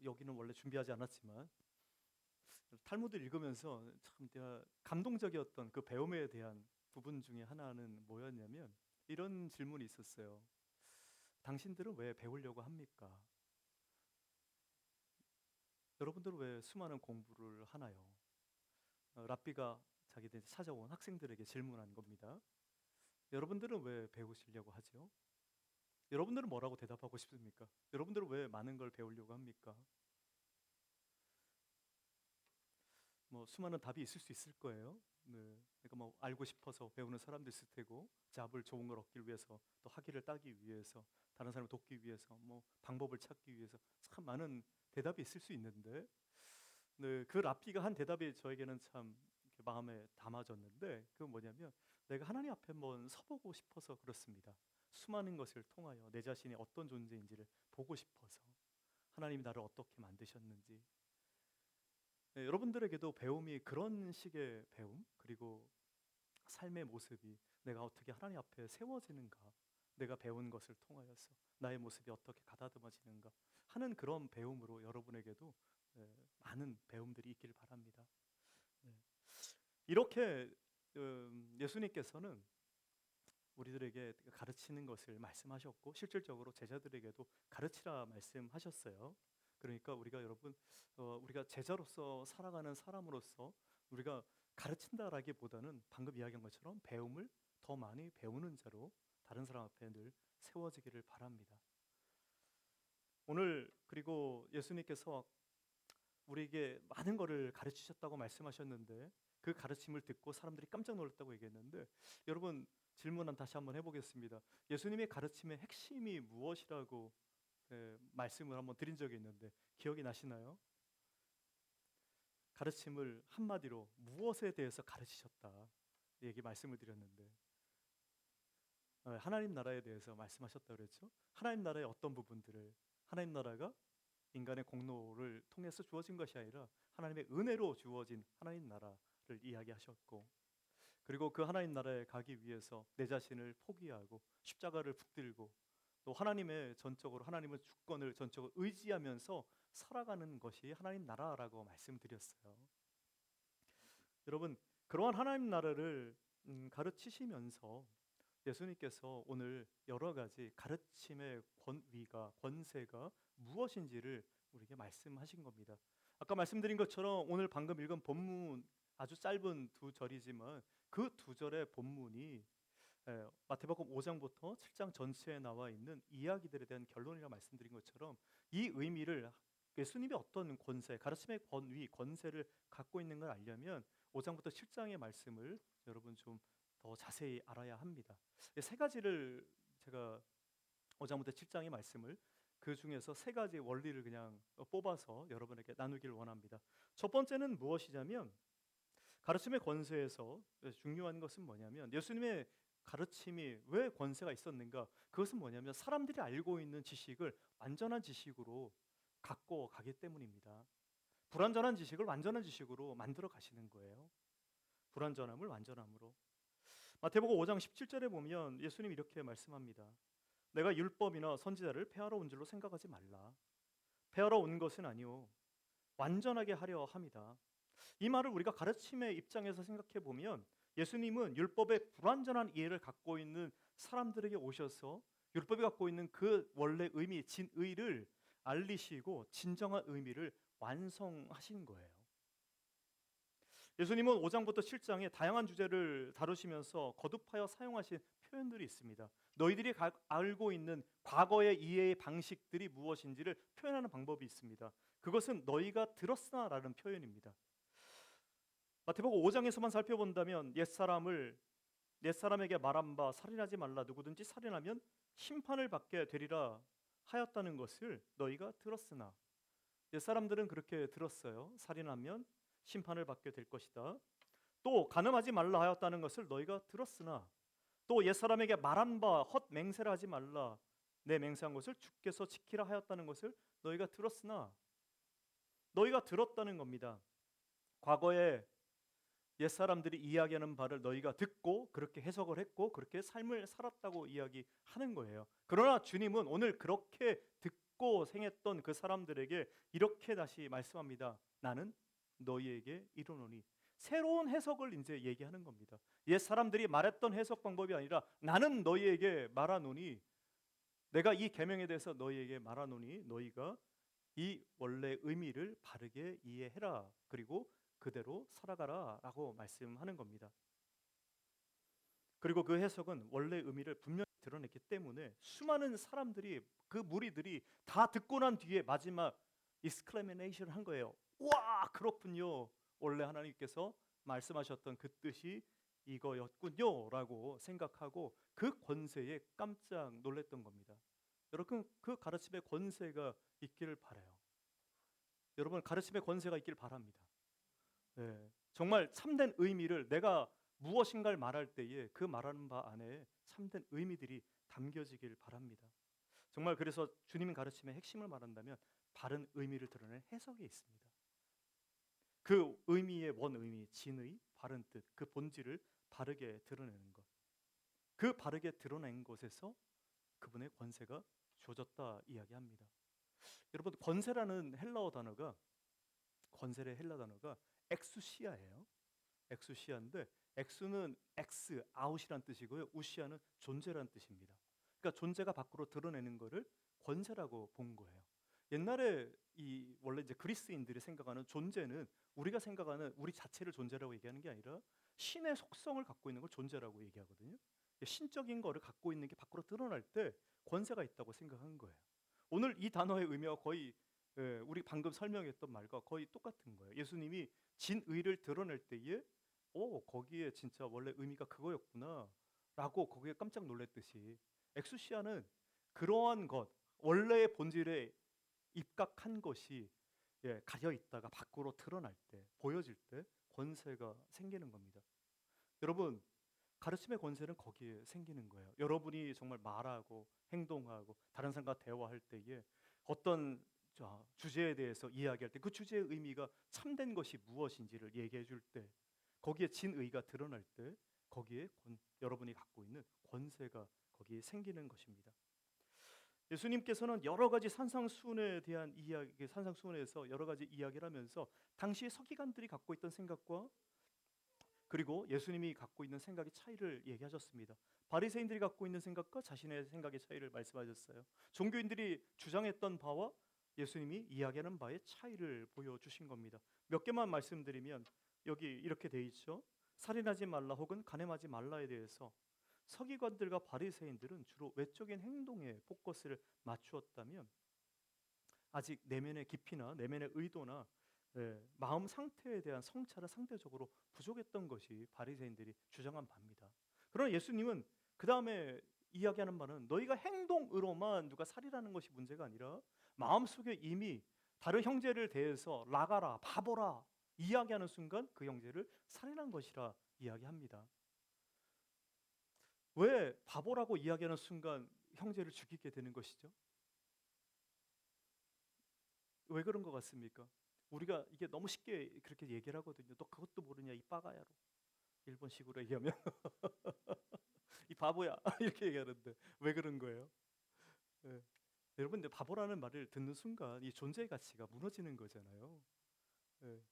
Speaker 1: 여기는 원래 준비하지 않았지만 탈무드 읽으면서 참 내가 감동적이었던 그 배움에 대한 부분 중에 하나는 뭐였냐면 이런 질문이 있었어요. 당신들은 왜 배우려고 합니까? 여러분들은 왜 수많은 공부를 하나요? 랍비가 자기들 찾아온 학생들에게 질문한 겁니다. 여러분들은 왜 배우시려고 하죠? 여러분들은 뭐라고 대답하고 싶습니까? 여러분들은 왜 많은 걸 배우려고 합니까? 뭐 수많은 답이 있을 수 있을 거예요. 네. 그러니까 뭐 알고 싶어서 배우는 사람도 있을 테고, 잡을 좋은 걸 얻기 위해서, 또 학위를 따기 위해서, 다른 사람을 돕기 위해서, 뭐 방법을 찾기 위해서 참 많은 대답이 있을 수 있는데, 네, 그 랍비가 한 대답이 저에게는 참 이렇게 마음에 담아졌는데, 그건 뭐냐면 내가 하나님 앞에 한번 서보고 싶어서 그렇습니다. 수많은 것을 통하여 내 자신이 어떤 존재인지를 보고 싶어서, 하나님이 나를 어떻게 만드셨는지. 네, 여러분들에게도 배움이 그런 식의 배움, 그리고 삶의 모습이 내가 어떻게 하나님 앞에 세워지는가, 내가 배운 것을 통하여서 나의 모습이 어떻게 가다듬어지는가 하는 그런 배움으로 여러분에게도 많은 배움들이 있기를 바랍니다. 네. 이렇게 예수님께서는 우리들에게 가르치는 것을 말씀하셨고, 실질적으로 제자들에게도 가르치라 말씀하셨어요. 그러니까 우리가 여러분, 우리가 제자로서 살아가는 사람으로서 우리가 가르친다라기보다는 방금 이야기한 것처럼 배움을 더 많이 배우는 자로 다른 사람 앞에 늘 세워지기를 바랍니다. 오늘 그리고 예수님께서 우리에게 많은 것을 가르치셨다고 말씀하셨는데, 그 가르침을 듣고 사람들이 깜짝 놀랐다고 얘기했는데, 여러분 질문 다시 한번 해보겠습니다. 예수님의 가르침의 핵심이 무엇이라고 말씀을 한번 드린 적이 있는데 기억이 나시나요? 가르침을 한마디로 무엇에 대해서 가르치셨다 얘기 말씀을 드렸는데, 하나님 나라에 대해서 말씀하셨다 그랬죠. 하나님 나라의 어떤 부분들을, 하나님 나라가 인간의 공로를 통해서 주어진 것이 아니라 하나님의 은혜로 주어진 하나님 나라를 이야기하셨고, 그리고 그 하나님 나라에 가기 위해서 내 자신을 포기하고 십자가를 붙들고 또 하나님의 전적으로, 하나님의 주권을 전적으로 의지하면서 살아가는 것이 하나님 나라라고 말씀드렸어요. 여러분, 그러한 하나님 나라를 가르치시면서 예수님께서 오늘 여러 가지 가르침의 권위가, 권세가 무엇인지를 우리에게 말씀하신 겁니다. 아까 말씀드린 것처럼 오늘 방금 읽은 본문 아주 짧은 두 절이지만 그 두 절의 본문이 마태복음 5장부터 7장 전체에 나와 있는 이야기들에 대한 결론이라 말씀드린 것처럼 이 의미를, 예수님이 어떤 권세, 가르침의 권위, 권세를 갖고 있는 걸 알려면 5장부터 7장의 말씀을 여러분 좀 더 자세히 알아야 합니다. 세 가지를 제가 5장부터 7장의 말씀을, 그 중에서 세 가지 원리를 그냥 뽑아서 여러분에게 나누기를 원합니다. 첫 번째는 무엇이냐면, 가르침의 권세에서 중요한 것은 뭐냐면, 예수님의 가르침이 왜 권세가 있었는가? 그것은 뭐냐면 사람들이 알고 있는 지식을 완전한 지식으로 갖고 가기 때문입니다. 불완전한 지식을 완전한 지식으로 만들어 가시는 거예요. 불완전함을 완전함으로. 마태복음 5장 17절에 보면 예수님이 이렇게 말씀합니다. 내가 율법이나 선지자를 폐하러 온 줄로 생각하지 말라. 폐하러 온 것은 아니오 완전하게 하려 함이다. 이 말을 우리가 가르침의 입장에서 생각해 보면, 예수님은 율법의 불완전한 이해를 갖고 있는 사람들에게 오셔서 율법이 갖고 있는 그 원래 의미, 진의를 알리시고 진정한 의미를 완성하신 거예요. 예수님은 5장부터 7장에 다양한 주제를 다루시면서 거듭하여 사용하신 표현들이 있습니다. 너희들이 알고 있는 과거의 이해의 방식들이 무엇인지를 표현하는 방법이 있습니다. 그것은 너희가 들었으나라는 표현입니다. 마태복음 5장에서만 살펴본다면 옛사람에게 말한 바 살인하지 말라, 누구든지 살인하면 심판을 받게 되리라 하였다는 것을 너희가 들었으나, 옛사람들은 그렇게 들었어요. 살인하면 심판을 받게 될 것이다. 또 간음하지 말라 하였다는 것을 너희가 들었으나, 또 옛사람에게 말한 바 헛맹세를 하지 말라, 내 맹세한 것을 주께서 지키라 하였다는 것을 너희가 들었으나, 너희가 들었다는 겁니다. 과거에 옛사람들이 이야기하는 바를 너희가 듣고 그렇게 해석을 했고 그렇게 삶을 살았다고 이야기하는 거예요. 그러나 주님은 오늘 그렇게 듣고 생했던 그 사람들에게 이렇게 다시 말씀합니다. 나는 너희에게 이르노니. 새로운 해석을 이제 얘기하는 겁니다. 옛 사람들이 말했던 해석 방법이 아니라 나는 너희에게 말하노니, 내가 이 계명에 대해서 너희에게 말하노니 너희가 이 원래 의미를 바르게 이해해라, 그리고 그대로 살아가라라고 말씀하는 겁니다. 그리고 그 해석은 원래 의미를 분명히 드러냈기 때문에 수많은 사람들이, 그 무리들이 다 듣고 난 뒤에 마지막 exclamation 한 거예요. 와, 그렇군요. 원래 하나님께서 말씀하셨던 그 뜻이 이거였군요라고 생각하고 그 권세에 깜짝 놀랐던 겁니다. 여러분 그 가르침의 권세가 있기를 바라요. 여러분 가르침의 권세가 있길 바랍니다. 네, 정말 참된 의미를 내가 무엇인가를 말할 때에 그 말하는 바 안에 참된 의미들이 담겨지길 바랍니다. 정말 그래서 주님의 가르침의 핵심을 말한다면 바른 의미를 드러낸 해석이 있습니다. 그 의미의 원 의미, 진의, 바른 뜻, 그 본질을 바르게 드러내는 것. 그 바르게 드러낸 것에서 그분의 권세가 주어졌다 이야기합니다. 여러분 권세라는 헬라어 단어가 권세의 헬라 단어가 엑수시아예요. 엑수시아인데 엑수는 엑스 아웃이란 뜻이고요. 우시아는 존재란 뜻입니다. 그러니까 존재가 밖으로 드러내는 것을 권세라고 본 거예요. 옛날에 이 원래 이제 그리스인들이 생각하는 존재는 우리가 생각하는 우리 자체를 존재라고 얘기하는 게 아니라 신의 속성을 갖고 있는 걸 존재라고 얘기하거든요. 신적인 거를 갖고 있는 게 밖으로 드러날 때 권세가 있다고 생각한 거예요. 오늘 이 단어의 의미와 거의 우리 방금 설명했던 말과 거의 똑같은 거예요. 예수님이 진의를 드러낼 때에 거기에 진짜 원래 의미가 그거였구나 라고 거기에 깜짝 놀랐듯이 엑수시아는 그러한 것 원래의 본질에 입각한 것이 가려 있다가 밖으로 드러날 때 보여질 때 권세가 생기는 겁니다. 여러분 가르침의 권세는 거기에 생기는 거예요. 여러분이 정말 말하고 행동하고 다른 사람과 대화할 때에 어떤 주제에 대해서 이야기할 때 그 주제의 의미가 참된 것이 무엇인지를 얘기해 줄 때 거기에 진의가 드러날 때 거기에 여러분이 갖고 있는 권세가 거기에 생기는 것입니다. 예수님께서는 여러 가지 산상수훈에 대한 이야기, 산상수훈에서 여러 가지 이야기를 하면서 당시 서기관들이 갖고 있던 생각과 그리고 예수님이 갖고 있는 생각의 차이를 얘기하셨습니다. 바리새인들이 갖고 있는 생각과 자신의 생각의 차이를 말씀하셨어요. 종교인들이 주장했던 바와 예수님이 이야기하는 바의 차이를 보여주신 겁니다. 몇 개만 말씀드리면 여기 이렇게 돼 있죠. 살인하지 말라 혹은 간음하지 말라에 대해서 서기관들과 바리새인들은 주로 외적인 행동에 포커스를 맞추었다면 아직 내면의 깊이나 내면의 의도나 마음 상태에 대한 성찰은 상대적으로 부족했던 것이 바리새인들이 주장한 바입니다. 그러나 예수님은 그 다음에 이야기하는 바는 너희가 행동으로만 누가 살인하는 것이 문제가 아니라 마음속에 이미 다른 형제를 대해서 나가라, 바보라 이야기하는 순간 그 형제를 살인한 것이라 이야기합니다. 왜 바보라고 이야기하는 순간 형제를 죽이게 되는 것이죠? 왜 그런 것 같습니까? 우리가 이게 너무 쉽게 그렇게 얘기를 하거든요. 너 그것도 모르냐 이 빠가야로. 일본식으로 얘기하면 이 바보야 이렇게 얘기하는데 왜 그런 거예요? 예. 여러분 근데 바보라는 말을 듣는 순간 이 존재의 가치가 무너지는 거잖아요. 예.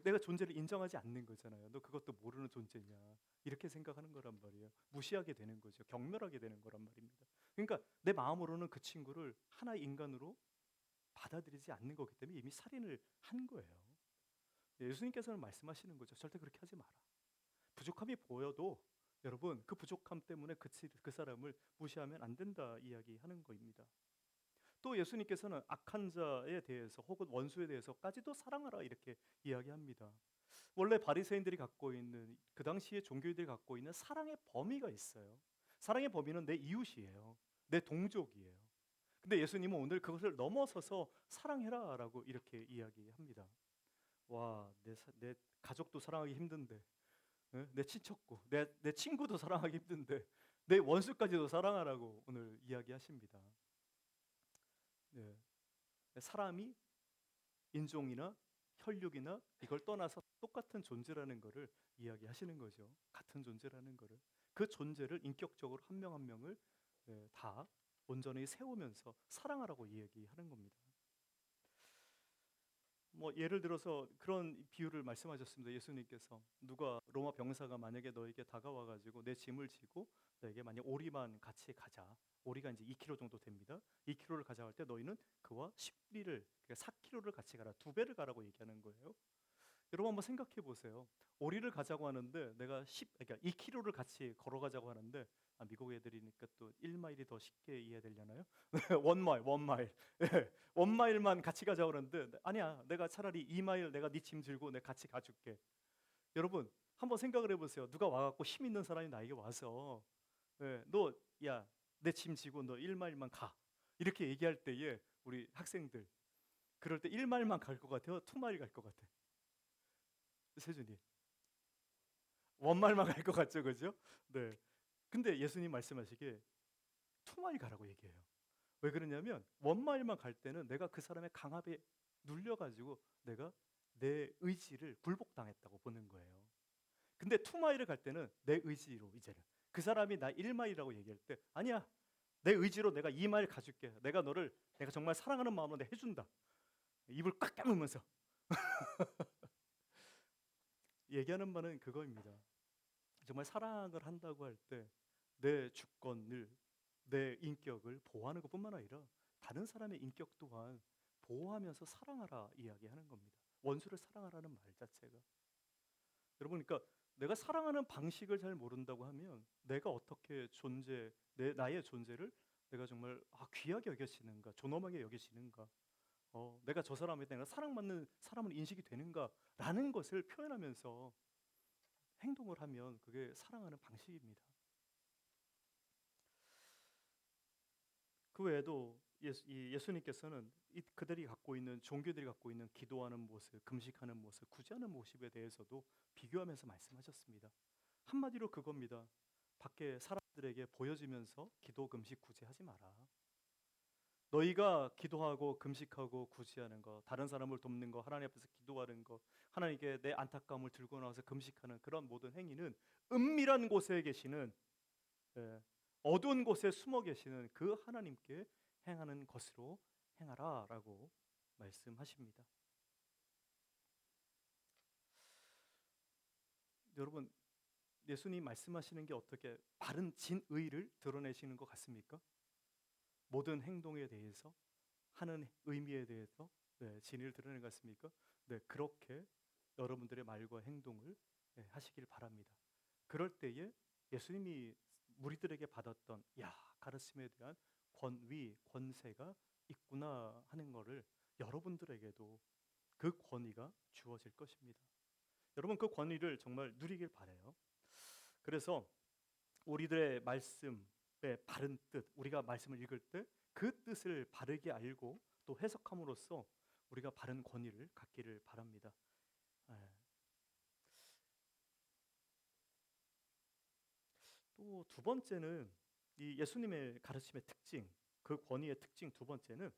Speaker 1: 내가 존재를 인정하지 않는 거잖아요. 너 그것도 모르는 존재냐 이렇게 생각하는 거란 말이에요. 무시하게 되는 거죠. 경멸하게 되는 거란 말입니다. 그러니까 내 마음으로는 그 친구를 하나의 인간으로 받아들이지 않는 거기 때문에 이미 살인을 한 거예요. 예수님께서는 말씀하시는 거죠. 절대 그렇게 하지 마라. 부족함이 보여도 여러분 그 부족함 때문에 그 사람을 무시하면 안 된다 이야기하는 거입니다. 또 예수님께서는 악한 자에 대해서 혹은 원수에 대해서까지도 사랑하라 이렇게 이야기합니다. 원래 바리새인들이 갖고 있는 그 당시에 종교인들이 갖고 있는 사랑의 범위가 있어요. 사랑의 범위는 내 이웃이에요. 내 동족이에요. 근데 예수님은 오늘 그것을 넘어서서 사랑해라라고 이렇게 이야기합니다. 와, 내 가족도 사랑하기 힘든데, 내 친척고, 내 친구도 사랑하기 힘든데, 내 원수까지도 사랑하라고 오늘 이야기하십니다. 네. 사람이 인종이나 혈육이나 이걸 떠나서 똑같은 존재라는 것을 이야기하시는 거죠. 같은 존재라는 것을 그 존재를 인격적으로 한 명 한 명을 다 온전히 세우면서 사랑하라고 이야기하는 겁니다. 뭐 예를 들어서 그런 비유를 말씀하셨습니다. 예수님께서 누가 로마 병사가 만약에 너에게 다가와 가지고 내 짐을 지고 너에게 만약 오리만 같이 가자. 오리가 이제 2kg 정도 됩니다. 2kg를 가져갈 때 너희는 그와 10리를 그러니까 4kg를 같이 가라. 2배를 가라고 얘기하는 거예요. 여러분 한번 생각해 보세요. 오리를 가자고 하는데 내가 그러니까 2km를 같이 걸어가자고 하는데 미국 애들이니까 또 1마일이 더 쉽게 이해되려나요? 원마일. 예, 원마일만 같이 가자고 그러는데 아니야. 내가 차라리 2마일 내가 네 짐 들고 내가 같이 가줄게. 여러분 한번 생각을 해보세요. 누가 와갖고 힘 있는 사람이 나에게 와서 너 야 내 짐 지고 너 1마일만 가 이렇게 얘기할 때에 우리 학생들 그럴 때 1마일만 갈 것 같아요? 2마일 갈 것 같아? 세준이 원마일만 갈 것 같죠, 그죠? 네. 근데 예수님 말씀하시기에 2마일 가라고 얘기해요. 왜 그러냐면 원마일만 갈 때는 내가 그 사람의 강압에 눌려가지고 내가 내 의지를 굴복당했다고 보는 거예요. 근데 2마일을 갈 때는 내 의지로 이제는 그 사람이 나 1마일이라고 얘기할 때 아니야 내 의지로 내가 2마일 가줄게. 내가 정말 사랑하는 마음으로 내가 해준다. 입을 꽉 깨물면서 얘기하는 바는 그거입니다. 정말 사랑을 한다고 할 때 내 주권을 내 인격을 보호하는 것뿐만 아니라 다른 사람의 인격 또한 보호하면서 사랑하라 이야기하는 겁니다. 원수를 사랑하라는 말 자체가 여러분 그러니까 내가 사랑하는 방식을 잘 모른다고 하면 내가 어떻게 나의 존재를 내가 정말 귀하게 여겨지는가 존엄하게 여겨지는가 내가 저 사람에 대한 사랑받는 사람을 인식이 되는가라는 것을 표현하면서 행동을 하면 그게 사랑하는 방식입니다. 그 외에도 예수님께서는 그들이 갖고 있는 종교들이 갖고 있는 기도하는 모습, 금식하는 모습, 구제하는 모습에 대해서도 비교하면서 말씀하셨습니다. 한마디로 그겁니다. 밖에 사람들에게 보여지면서 기도, 금식, 구제하지 마라. 너희가 기도하고 금식하고 구제하는 거, 다른 사람을 돕는 거, 하나님 앞에서 기도하는 거, 하나님께 내 안타까움을 들고 나와서 금식하는 그런 모든 행위는 은밀한 곳에 계시는 어두운 곳에 숨어 계시는 그 하나님께 행하는 것으로 행하라라고 말씀하십니다. 여러분 예수님 말씀하시는 게 어떻게 바른 진의를 드러내시는 것 같습니까? 모든 행동에 대해서 하는 의미에 대해서 진의를 드러내는 것 같습니까? 네, 그렇게 여러분들의 말과 행동을 하시길 바랍니다. 그럴 때에 예수님이 무리들에게 받았던 가르침에 대한 권위, 권세가 있구나 하는 것을 여러분들에게도 그 권위가 주어질 것입니다. 여러분 그 권위를 정말 누리길 바라요. 그래서 우리들의 말씀의 바른 뜻, 우리가 말씀을 읽을 때 그 뜻을 바르게 알고 또 해석함으로써 우리가 바른 권위를 갖기를 바랍니다. 또 두 번째는 이 예수님의 가르침의 특징, 그 권위의 특징 두 번째는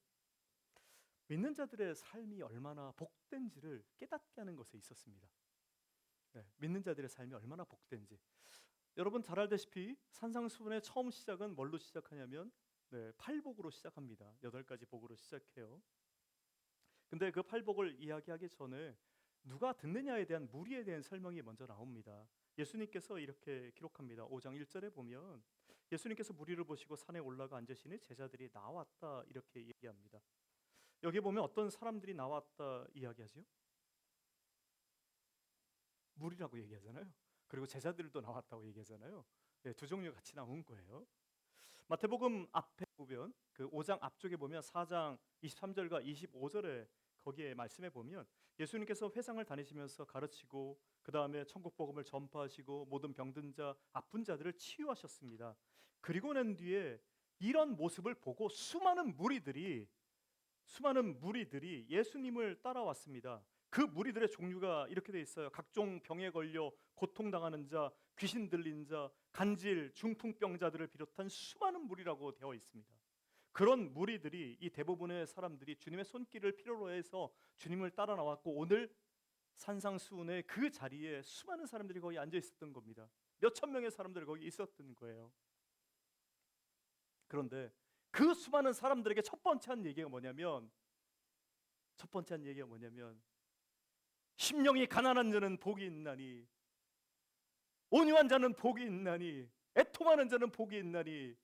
Speaker 1: 믿는 자들의 삶이 얼마나 복된지를 깨닫게 하는 것에 있었습니다. 믿는 자들의 삶이 얼마나 복된지 여러분 잘 알다시피 산상수훈의 처음 시작은 뭘로 시작하냐면 팔복으로 시작합니다. 8가지 복으로 시작해요. 근데 그 팔복을 이야기하기 전에 누가 듣느냐에 대한 무리에 대한 설명이 먼저 나옵니다. 예수님께서 이렇게 기록합니다. 5장 1절에 보면 예수님께서 무리를 보시고 산에 올라가 앉으시니 제자들이 나왔다 이렇게 얘기합니다. 여기 보면 어떤 사람들이 나왔다 이야기하죠? 무리라고 얘기하잖아요. 그리고 제자들도 나왔다고 얘기하잖아요. 두 종류가 같이 나온 거예요. 마태복음 앞에 보면 그 5장 앞쪽에 보면 4장 23절과 25절에 거기에 말씀해 보면 예수님께서 회상을 다니시면서 가르치고 그 다음에 천국 복음을 전파하시고 모든 병든 자, 아픈 자들을 치유하셨습니다. 그리고 난 뒤에 이런 모습을 보고 수많은 무리들이 예수님을 따라왔습니다. 그 무리들의 종류가 이렇게 돼 있어요. 각종 병에 걸려 고통당하는 자, 귀신 들린 자, 간질, 중풍병자들을 비롯한 수많은 무리라고 되어 있습니다. 그런 무리들이 이 대부분의 사람들이 주님의 손길을 필요로 해서 주님을 따라 나왔고 오늘 산상수훈의 그 자리에 수많은 사람들이 거기 앉아 있었던 겁니다. 몇천 명의 사람들이 거기 있었던 거예요. 그런데 그 수많은 사람들에게 첫 번째 한 얘기가 뭐냐면 심령이 가난한 자는 복이 있나니 온유한 자는 복이 있나니 애통하는 자는 복이 있나니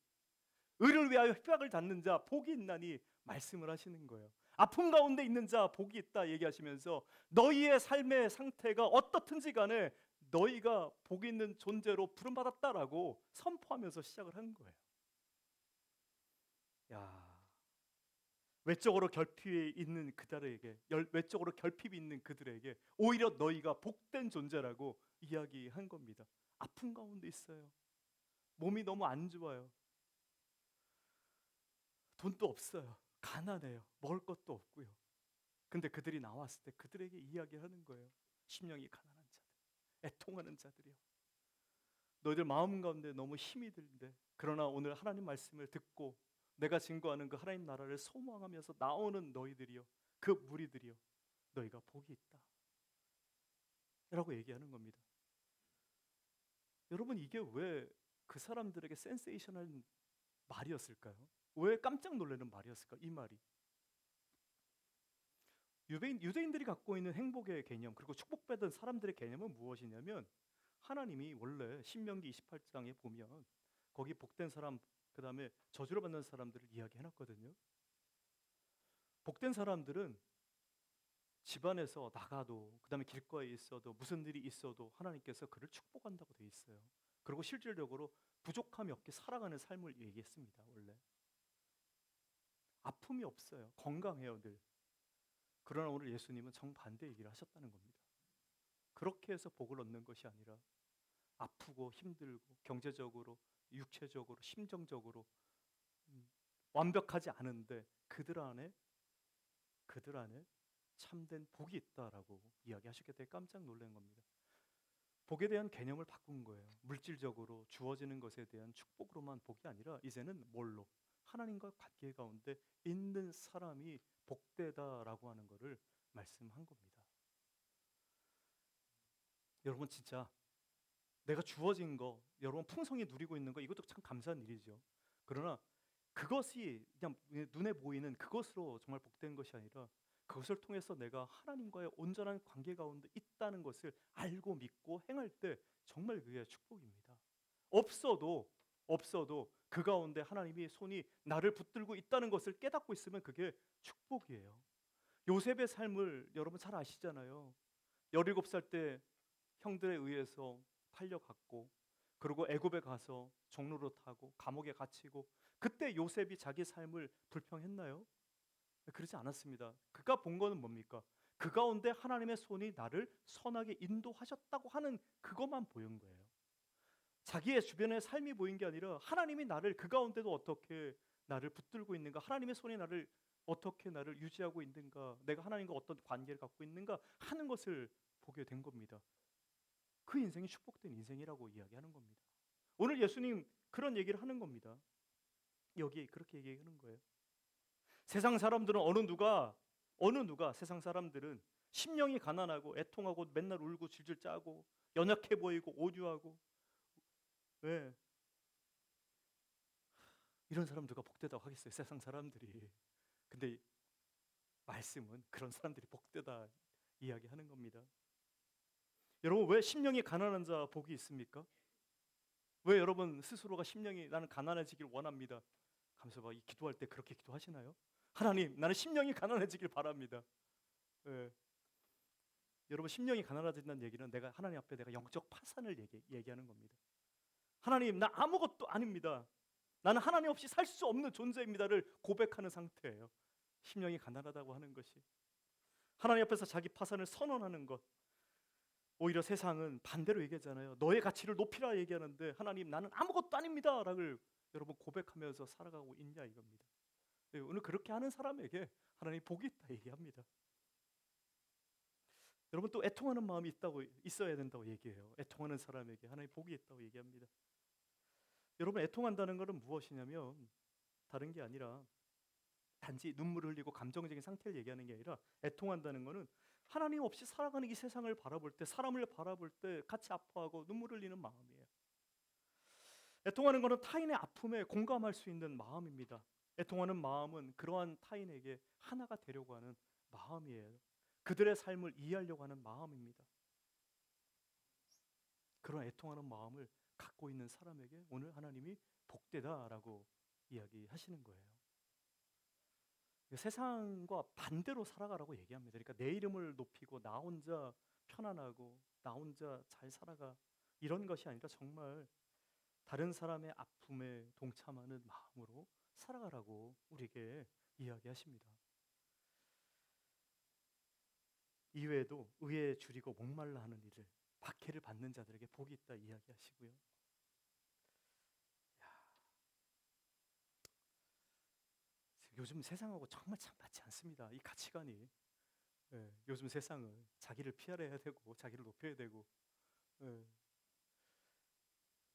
Speaker 1: 의를 위하여 핍박을 받는 자 복이 있나니 말씀을 하시는 거예요. 아픔 가운데 있는 자 복이 있다 얘기하시면서 너희의 삶의 상태가 어떻든지 간에 너희가 복 있는 존재로 부름받았다라고 선포하면서 시작을 한 거예요. 야, 외적으로 결핍이 있는 그들에게, 외적으로 결핍이 있는 그들에게 오히려 너희가 복된 존재라고 이야기한 겁니다. 아픔 가운데 있어요. 몸이 너무 안 좋아요. 돈도 없어요. 가난해요. 먹을 것도 없고요. 근데 그들이 나왔을 때 그들에게 이야기하는 거예요. 심령이 가난한 자들, 애통하는 자들이요. 너희들 마음 가운데 너무 힘이 드는데, 그러나 오늘 하나님 말씀을 듣고 내가 증거하는 그 하나님 나라를 소망하면서 나오는 너희들이요, 그 무리들이요, 너희가 복이 있다 라고 얘기하는 겁니다. 여러분, 이게 왜 그 사람들에게 센세이션한 말이었을까요? 왜 깜짝 놀라는 말이었을까? 이 말이 유대인들이 갖고 있는 행복의 개념, 그리고 축복받은 사람들의 개념은 무엇이냐면, 하나님이 원래 신명기 28장에 보면 거기 복된 사람, 그 다음에 저주를 받는 사람들을 이야기해놨거든요. 복된 사람들은 집안에서 나가도, 그 다음에 길거리에 있어도, 무슨 일이 있어도 하나님께서 그를 축복한다고 돼 있어요. 그리고 실질적으로 부족함이 없게 살아가는 삶을 얘기했습니다. 원래 아픔이 없어요. 건강해요 늘. 그러나 오늘 예수님은 정반대 얘기를 하셨다는 겁니다. 그렇게 해서 복을 얻는 것이 아니라 아프고 힘들고 경제적으로, 육체적으로, 심정적으로 완벽하지 않은데 그들 안에 참된 복이 있다라고 이야기하셨기 때문에 깜짝 놀란 겁니다. 복에 대한 개념을 바꾼 거예요. 물질적으로 주어지는 것에 대한 축복으로만 복이 아니라 이제는 뭘로? 하나님과 관계 가운데 있는 사람이 복되다라고 하는 것을 말씀한 겁니다. 여러분, 진짜 내가 주어진 거, 여러분 풍성히 누리고 있는 거, 이것도 참 감사한 일이죠. 그러나 그것이 그냥 눈에 보이는 그것으로 정말 복된 것이 아니라 그것을 통해서 내가 하나님과의 온전한 관계 가운데 있다는 것을 알고 믿고 행할 때 정말 그게 축복입니다. 없어도 그 가운데 하나님이 손이 나를 붙들고 있다는 것을 깨닫고 있으면 그게 축복이에요. 요셉의 삶을 여러분 잘 아시잖아요. 17살 때 형들에 의해서 팔려갔고, 그리고 애굽에 가서 종로로 타고 감옥에 갇히고, 그때 요셉이 자기 삶을 불평했나요? 그러지 않았습니다. 그가 본 거는 뭡니까? 그 가운데 하나님의 손이 나를 선하게 인도하셨다고 하는 그것만 보인 거예요. 자기의 주변의 삶이 보인 게 아니라 하나님이 나를 그 가운데도 어떻게 나를 붙들고 있는가, 하나님의 손이 나를 어떻게 나를 유지하고 있는가, 내가 하나님과 어떤 관계를 갖고 있는가 하는 것을 보게 된 겁니다. 그 인생이 축복된 인생이라고 이야기하는 겁니다. 오늘 예수님 그런 얘기를 하는 겁니다. 여기 그렇게 얘기하는 거예요. 세상 사람들은 어느 누가 세상 사람들은 심령이 가난하고 애통하고 맨날 울고 질질 짜고 연약해 보이고 오류하고, 왜 이런 사람 누가 복되다고 하겠어요? 세상 사람들이. 근데 말씀은 그런 사람들이 복되다 이야기하는 겁니다. 여러분, 왜 심령이 가난한 자 복이 있습니까? 왜 여러분 스스로가 심령이 나는 가난해지길 원합니다. 가면서 막 기도할 때 그렇게 기도하시나요? 하나님, 나는 심령이 가난해지길 바랍니다. 예. 여러분, 심령이 가난해진다는 얘기는 내가 하나님 앞에 내가 영적 파산을 얘기하는 겁니다. 하나님, 나 아무것도 아닙니다. 나는 하나님 없이 살 수 없는 존재입니다를 고백하는 상태예요. 심령이 가난하다고 하는 것이. 하나님 앞에서 자기 파산을 선언하는 것. 오히려 세상은 반대로 얘기하잖아요. 너의 가치를 높이라 얘기하는데 하나님, 나는 아무것도 아닙니다 라고 여러분 고백하면서 살아가고 있냐 이겁니다. 오늘 그렇게 하는 사람에게 하나님 복이 있다 얘기합니다. 여러분, 또 애통하는 마음이 있어야 된다고 얘기해요. 애통하는 사람에게 하나님 복이 있다고 얘기합니다. 여러분, 애통한다는 것은 무엇이냐면 다른 게 아니라 단지 눈물을 흘리고 감정적인 상태를 얘기하는 게 아니라, 애통한다는 것은 하나님 없이 살아가는 이 세상을 바라볼 때, 사람을 바라볼 때 같이 아파하고 눈물을 흘리는 마음이에요. 애통하는 것은 타인의 아픔에 공감할 수 있는 마음입니다. 애통하는 마음은 그러한 타인에게 하나가 되려고 하는 마음이에요. 그들의 삶을 이해하려고 하는 마음입니다. 그런 애통하는 마음을 갖고 있는 사람에게 오늘 하나님이 복되다라고 이야기하시는 거예요. 세상과 반대로 살아가라고 얘기합니다. 그러니까 내 이름을 높이고 나 혼자 편안하고 나 혼자 잘 살아가 이런 것이 아니라 정말 다른 사람의 아픔에 동참하는 마음으로 살아가라고 우리에게 이야기하십니다. 이외에도 의에 줄이고 목말라 하는 일을 박해를 받는 자들에게 복이 있다 이야기하시고요. 요즘 세상하고 정말 참 맞지 않습니다. 이 가치관이. 요즘 세상은 자기를 피하려 해야 되고 자기를 높여야 되고 예,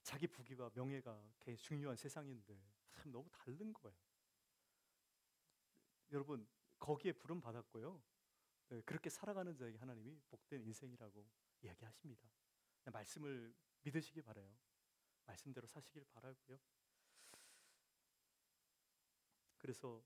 Speaker 1: 자기 부귀와 명예가 굉장히 중요한 세상인데 참 너무 다른 거예요. 여러분 거기에 부름 받았고요. 그렇게 살아가는 자에게 하나님이 복된 인생이라고 이야기하십니다. 말씀을 믿으시기 바라요. 말씀대로 사시길 바라고요. 그래서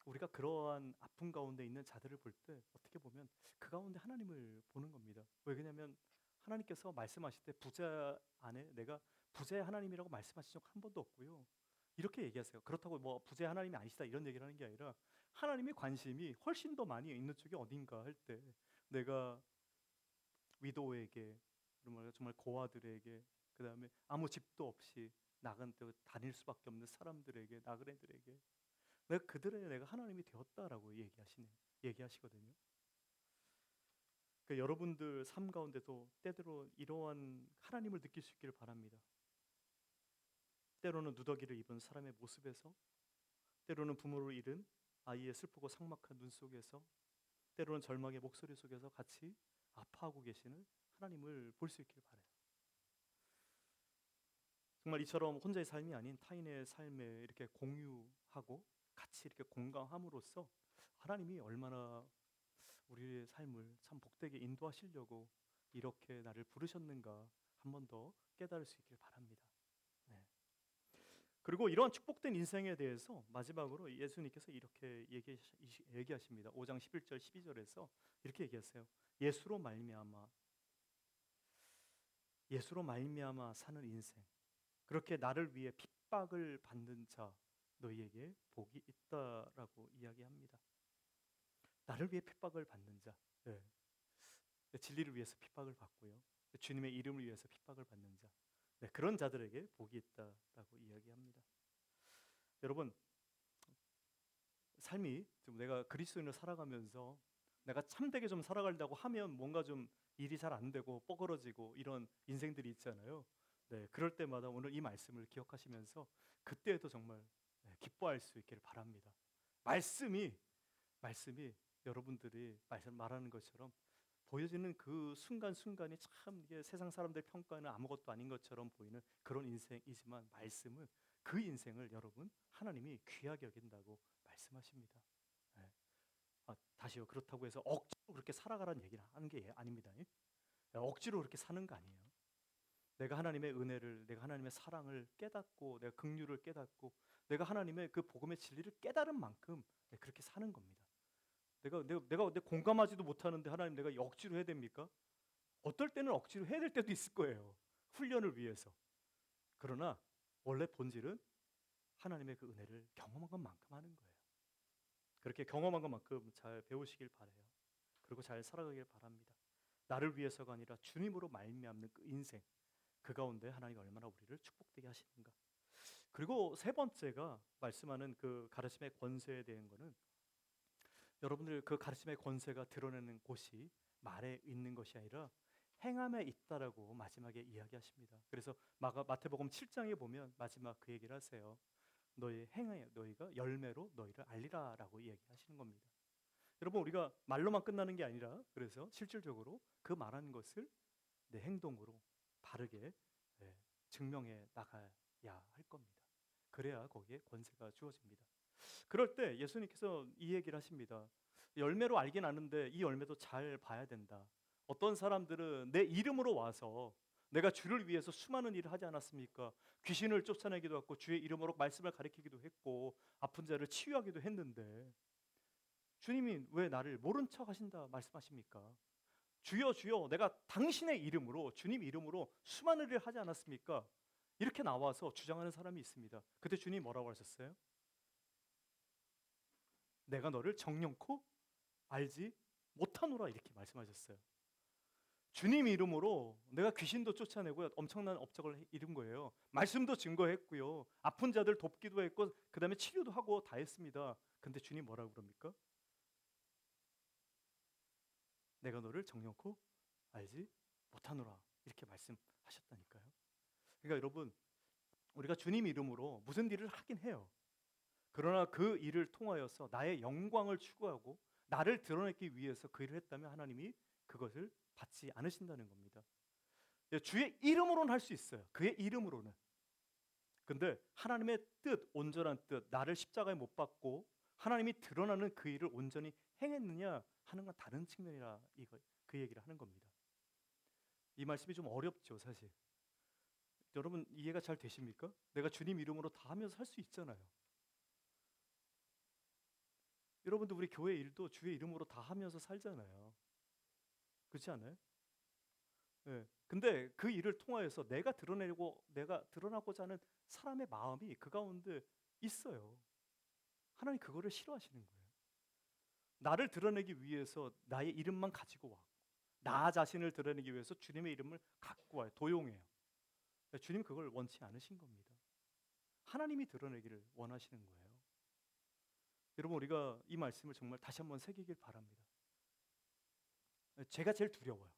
Speaker 1: 우리가 그러한 아픔 가운데 있는 자들을 볼 때 어떻게 보면 그 가운데 하나님을 보는 겁니다. 왜 그러냐면 하나님께서 말씀하실 때 부자 안에 내가 부자의 하나님이라고 말씀하신 적 한 번도 없고요. 이렇게 얘기하세요. 그렇다고 뭐 부자의 하나님이 아니시다 이런 얘기를 하는 게 아니라 하나님의 관심이 훨씬 더 많이 있는 쪽이 어딘가 할 때 내가 위도에게 정말 고아들에게 그다음에 아무 집도 없이 나간 데 다닐 수밖에 없는 사람들에게 나그네들에게 내가 그들의 내가 하나님이 되었다라고 얘기하시거든요. 그러니까 여러분들 삶 가운데도 때때로 이러한 하나님을 느낄 수 있기를 바랍니다. 때로는 누더기를 입은 사람의 모습에서, 때로는 부모를 잃은 아이의 슬프고 삭막한 눈 속에서, 때로는 절망의 목소리 속에서 같이 아파하고 계시는 하나님을 볼 수 있기를 바라요. 정말 이처럼 혼자의 삶이 아닌 타인의 삶에 이렇게 공유하고 같이 이렇게 공감함으로써 하나님이 얼마나 우리의 삶을 참 복되게 인도하시려고 이렇게 나를 부르셨는가 한 번 더 깨달을 수 있길 바랍니다. 네. 그리고 이러한 축복된 인생에 대해서 마지막으로 예수님께서 이렇게 얘기하십니다. 5장 11절 12절에서 이렇게 얘기하세요. 예수로 말미암아 사는 인생, 그렇게 나를 위해 핍박을 받는 자 너희에게 복이 있다라고 이야기합니다. 나를 위해 핍박을 받는 자, 진리를 위해서 핍박을 받고요, 주님의 이름을 위해서 핍박을 받는 자, 그런 자들에게 복이 있다라고 이야기합니다. 여러분, 삶이 좀 내가 그리스도인으로 살아가면서 내가 참되게 좀 살아가려고 하면 뭔가 좀 일이 잘 안 되고 뻐그러지고 이런 인생들이 있잖아요. 그럴 때마다 오늘 이 말씀을 기억하시면서 그때에도 정말 기뻐할 수 있기를 바랍니다. 말씀이 여러분들이 말하는 것처럼 보여지는 그 순간순간이 참 이게 세상 사람들 평가는 아무것도 아닌 것처럼 보이는 그런 인생이지만 말씀은 그 인생을 여러분 하나님이 귀하게 여긴다고 말씀하십니다. 다시요. 그렇다고 해서 억지로 그렇게 살아가라는 얘기를 하는 게 아닙니다. 억지로 그렇게 사는 거 아니에요. 내가 하나님의 은혜를, 내가 하나님의 사랑을 깨닫고 내가 긍휼을 깨닫고 내가 하나님의 그 복음의 진리를 깨달은 만큼 그렇게 사는 겁니다. 내가 공감하지도 못하는데 하나님 내가 억지로 해야 됩니까? 어떨 때는 억지로 해야 될 때도 있을 거예요. 훈련을 위해서. 그러나 원래 본질은 하나님의 그 은혜를 경험한 것만큼 하는 거예요. 그렇게 경험한 것만큼 잘 배우시길 바라요. 그리고 잘 살아가길 바랍니다. 나를 위해서가 아니라 주님으로 말미암는 그 인생, 그 가운데 하나님이 얼마나 우리를 축복되게 하시는가. 그리고 세 번째가 말씀하는 그 가르침의 권세에 대한 거는 여러분들 그 가르침의 권세가 드러내는 곳이 말에 있는 것이 아니라 행함에 있다라고 마지막에 이야기하십니다. 그래서 마태복음 7장에 보면 마지막 그 얘기를 하세요. 너희 행함에 너희가 열매로 너희를 알리라라고 얘기하시는 겁니다. 여러분 우리가 말로만 끝나는 게 아니라 그래서 실질적으로 그 말하는 것을 내 행동으로 바르게 증명해 나가야 할 겁니다. 그래야 거기에 권세가 주어집니다. 그럴 때 예수님께서 이 얘기를 하십니다. 열매로 알긴 아는데 이 열매도 잘 봐야 된다. 어떤 사람들은 내 이름으로 와서 내가 주를 위해서 수많은 일을 하지 않았습니까? 귀신을 쫓아내기도 했고 주의 이름으로 말씀을 가르치기도 했고 아픈 자를 치유하기도 했는데 주님이 왜 나를 모른 척 하신다 말씀하십니까? 주여 주여 내가 당신의 이름으로 주님 이름으로 수많은 일을 하지 않았습니까? 이렇게 나와서 주장하는 사람이 있습니다. 그때 주님이 뭐라고 하셨어요? 내가 너를 정령코 알지 못하노라 이렇게 말씀하셨어요. 주님 이름으로 내가 귀신도 쫓아내고 엄청난 업적을 이룬 거예요. 말씀도 증거했고요. 아픈 자들 돕기도 했고 그 다음에 치료도 하고 다 했습니다. 근데 주님 뭐라고 그럽니까? 내가 너를 정령코 알지 못하노라 이렇게 말씀하셨다니까요. 그러니까 여러분, 우리가 주님 이름으로 무슨 일을 하긴 해요. 그러나 그 일을 통하여서 나의 영광을 추구하고 나를 드러내기 위해서 그 일을 했다면 하나님이 그것을 받지 않으신다는 겁니다. 주의 이름으로는 할 수 있어요. 그의 이름으로는. 근데 하나님의 뜻, 온전한 뜻, 나를 십자가에 못 박고 하나님이 드러나는 그 일을 온전히 행했느냐 하는 건 다른 측면이라 그 얘기를 하는 겁니다. 이 말씀이 좀 어렵죠, 사실. 여러분 이해가 잘 되십니까? 내가 주님 이름으로 다 하면서 살 수 있잖아요. 여러분도 우리 교회 일도 주의 이름으로 다 하면서 살잖아요. 그렇지 않아요? 네. 근데 그 일을 통하여서 내가 드러나고자 하는 사람의 마음이 그 가운데 있어요. 하나님 그거를 싫어하시는 거예요. 나를 드러내기 위해서 나의 이름만 가지고 와. 나 자신을 드러내기 위해서 주님의 이름을 갖고 와요. 도용해요. 주님 그걸 원치 않으신 겁니다. 하나님이 드러내기를 원하시는 거예요. 여러분 우리가 이 말씀을 정말 다시 한번 새기길 바랍니다. 제가 제일 두려워요.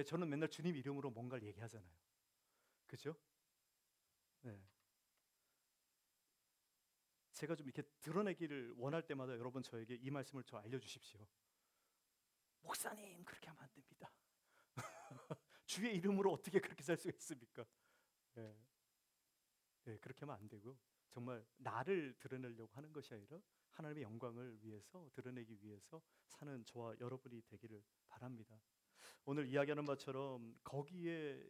Speaker 1: 저는 맨날 주님 이름으로 뭔가를 얘기하잖아요. 그죠? 네. 제가 좀 이렇게 드러내기를 원할 때마다 여러분 저에게 이 말씀을 좀 알려주십시오. 목사님 그렇게 하면 안 됩니다. 주의 이름으로 어떻게 그렇게 살 수 있습니까? 네. 네, 그렇게 하면 안 되고 정말 나를 드러내려고 하는 것이 아니라 하나님의 영광을 위해서 드러내기 위해서 사는 저와 여러분이 되기를 바랍니다. 오늘 이야기하는 바처럼 거기에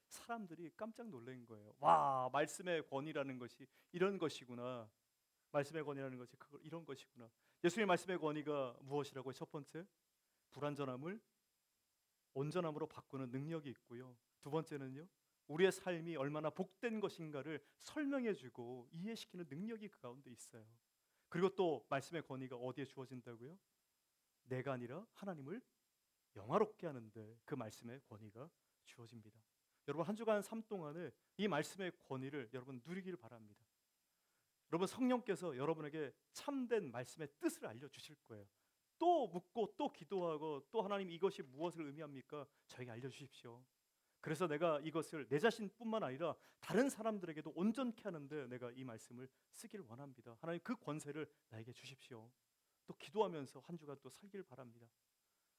Speaker 1: 사람들이 깜짝 놀란 거예요. 와, 말씀의 권위라는 것이 이런 것이구나. 말씀의 권위라는 것이 이런 것이구나. 예수님의 말씀의 권위가 무엇이라고요? 첫 번째, 불완전함을 온전함으로 바꾸는 능력이 있고요. 두 번째는요, 우리의 삶이 얼마나 복된 것인가를 설명해주고 이해시키는 능력이 그 가운데 있어요. 그리고 또 말씀의 권위가 어디에 주어진다고요? 내가 아니라 하나님을 영화롭게 하는데 그 말씀의 권위가 주어집니다. 여러분 한 주간 삶 동안에 이 말씀의 권위를 여러분 누리기를 바랍니다. 여러분 성령께서 여러분에게 참된 말씀의 뜻을 알려주실 거예요. 또 묻고 또 기도하고 또 하나님 이것이 무엇을 의미합니까? 저에게 알려주십시오. 그래서 내가 이것을 내 자신뿐만 아니라 다른 사람들에게도 온전케 하는데 내가 이 말씀을 쓰길 원합니다. 하나님 그 권세를 나에게 주십시오. 또 기도하면서 한 주간 또 살길 바랍니다.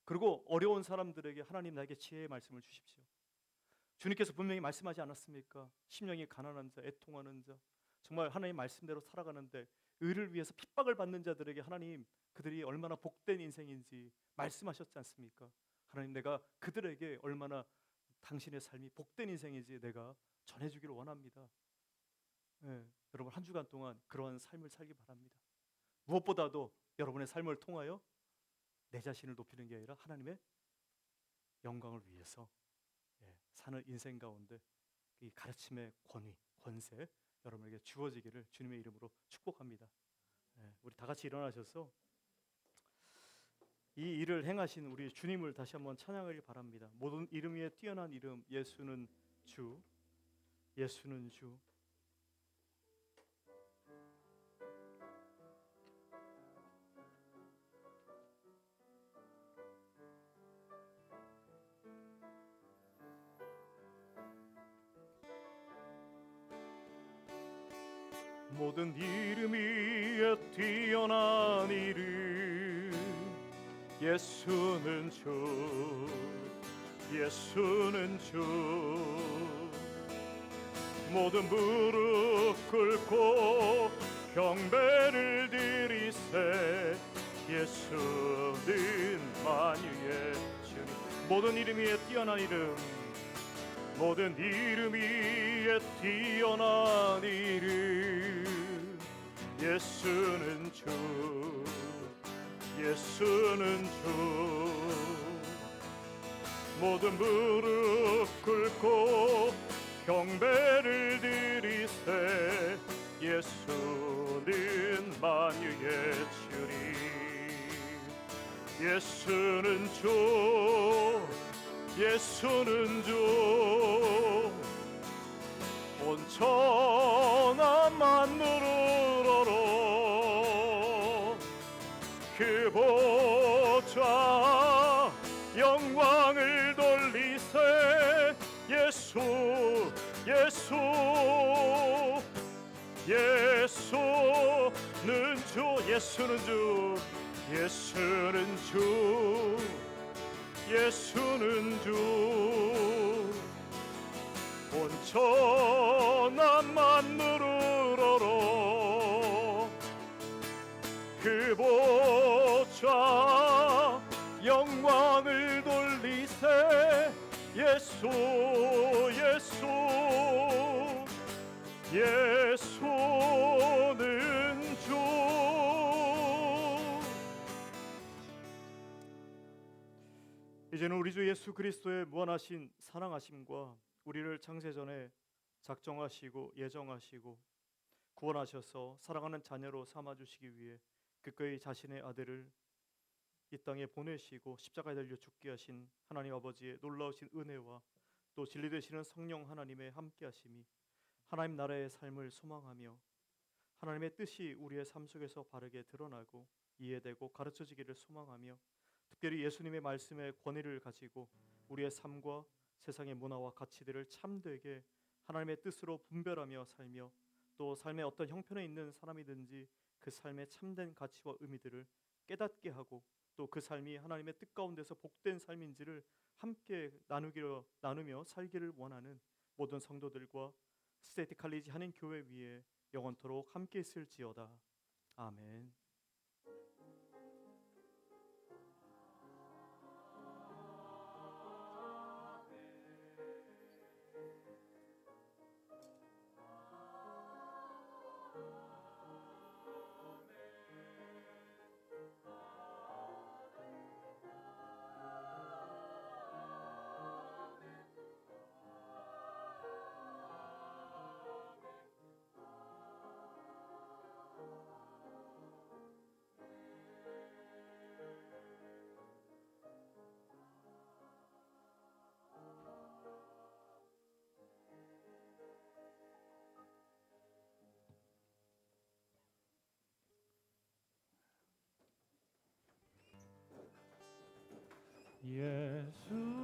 Speaker 1: 그리고 어려운 사람들에게 하나님 나에게 지혜의 말씀을 주십시오. 주님께서 분명히 말씀하지 않았습니까? 심령이 가난한 자, 애통하는 자, 정말 하나님 말씀대로 살아가는데 의를 위해서 핍박을 받는 자들에게 하나님 그들이 얼마나 복된 인생인지 말씀하셨지 않습니까? 하나님 내가 그들에게 얼마나 당신의 삶이 복된 인생인지 내가 전해주기를 원합니다. 네, 여러분 한 주간 동안 그러한 삶을 살기 바랍니다. 무엇보다도 여러분의 삶을 통하여 내 자신을 높이는 게 아니라 하나님의 영광을 위해서 사는 인생 가운데 이 가르침의 권위, 권세 여러분에게 주어지기를 주님의 이름으로 축복합니다. 우리 다 같이 일어나셔서 이 일을 행하신 우리 주님을 다시 한번 찬양하길 바랍니다. 모든 이름 위에 뛰어난 이름 예수는 주, 예수는 주. 모든 이름 위에 뛰어난 이름 예수는 주, 예수는 주. 모든 무릎 꿇고 경배를 드리세 예수는 만유의 주님. 모든 이름 위에 뛰어난 이름, 모든 이름 위에 뛰어난 이름 예수는 주, 예수는 주. 모든 무릎 꿇고 경배를 드리세 예수는 만유의 주님 예수는 주 예수는 주 온 천하 만물을 그 보좌 영광을 돌리세 예수 예수 예수는 주 예수는 주 예수는 주 예수는 주 온 천하 만물을 그 보좌 영광을 돌리세 예수 예수 예수는 주 이제는 우리 주 예수 그리스도의 무한하신 사랑하심과 우리를 창세전에 작정하시고 예정하시고 구원하셔서 사랑하는 자녀로 삼아주시기 위해 그의 자신의 아들을 이 땅에 보내시고 십자가에 달려 죽게 하신 하나님 아버지의 놀라우신 은혜와 또 진리 되시는 성령 하나님의 함께하심이 하나님 나라의 삶을 소망하며 하나님의 뜻이 우리의 삶 속에서 바르게 드러나고 이해되고 가르쳐지기를 소망하며 특별히 예수님의 말씀의 권위를 가지고 우리의 삶과 세상의 문화와 가치들을 참되게 하나님의 뜻으로 분별하며 살며 또 삶의 어떤 형편에 있는 사람이든지 그 삶의 참된 가치와 의미들을 깨닫게 하고 또 그 삶이 하나님의 뜻 가운데서 복된 삶인지를 함께 나누며 살기를 원하는 모든 성도들과 스테이트 칼리지 한인 교회 위에 영원토록 함께 있을지어다. 아멘.
Speaker 3: 예수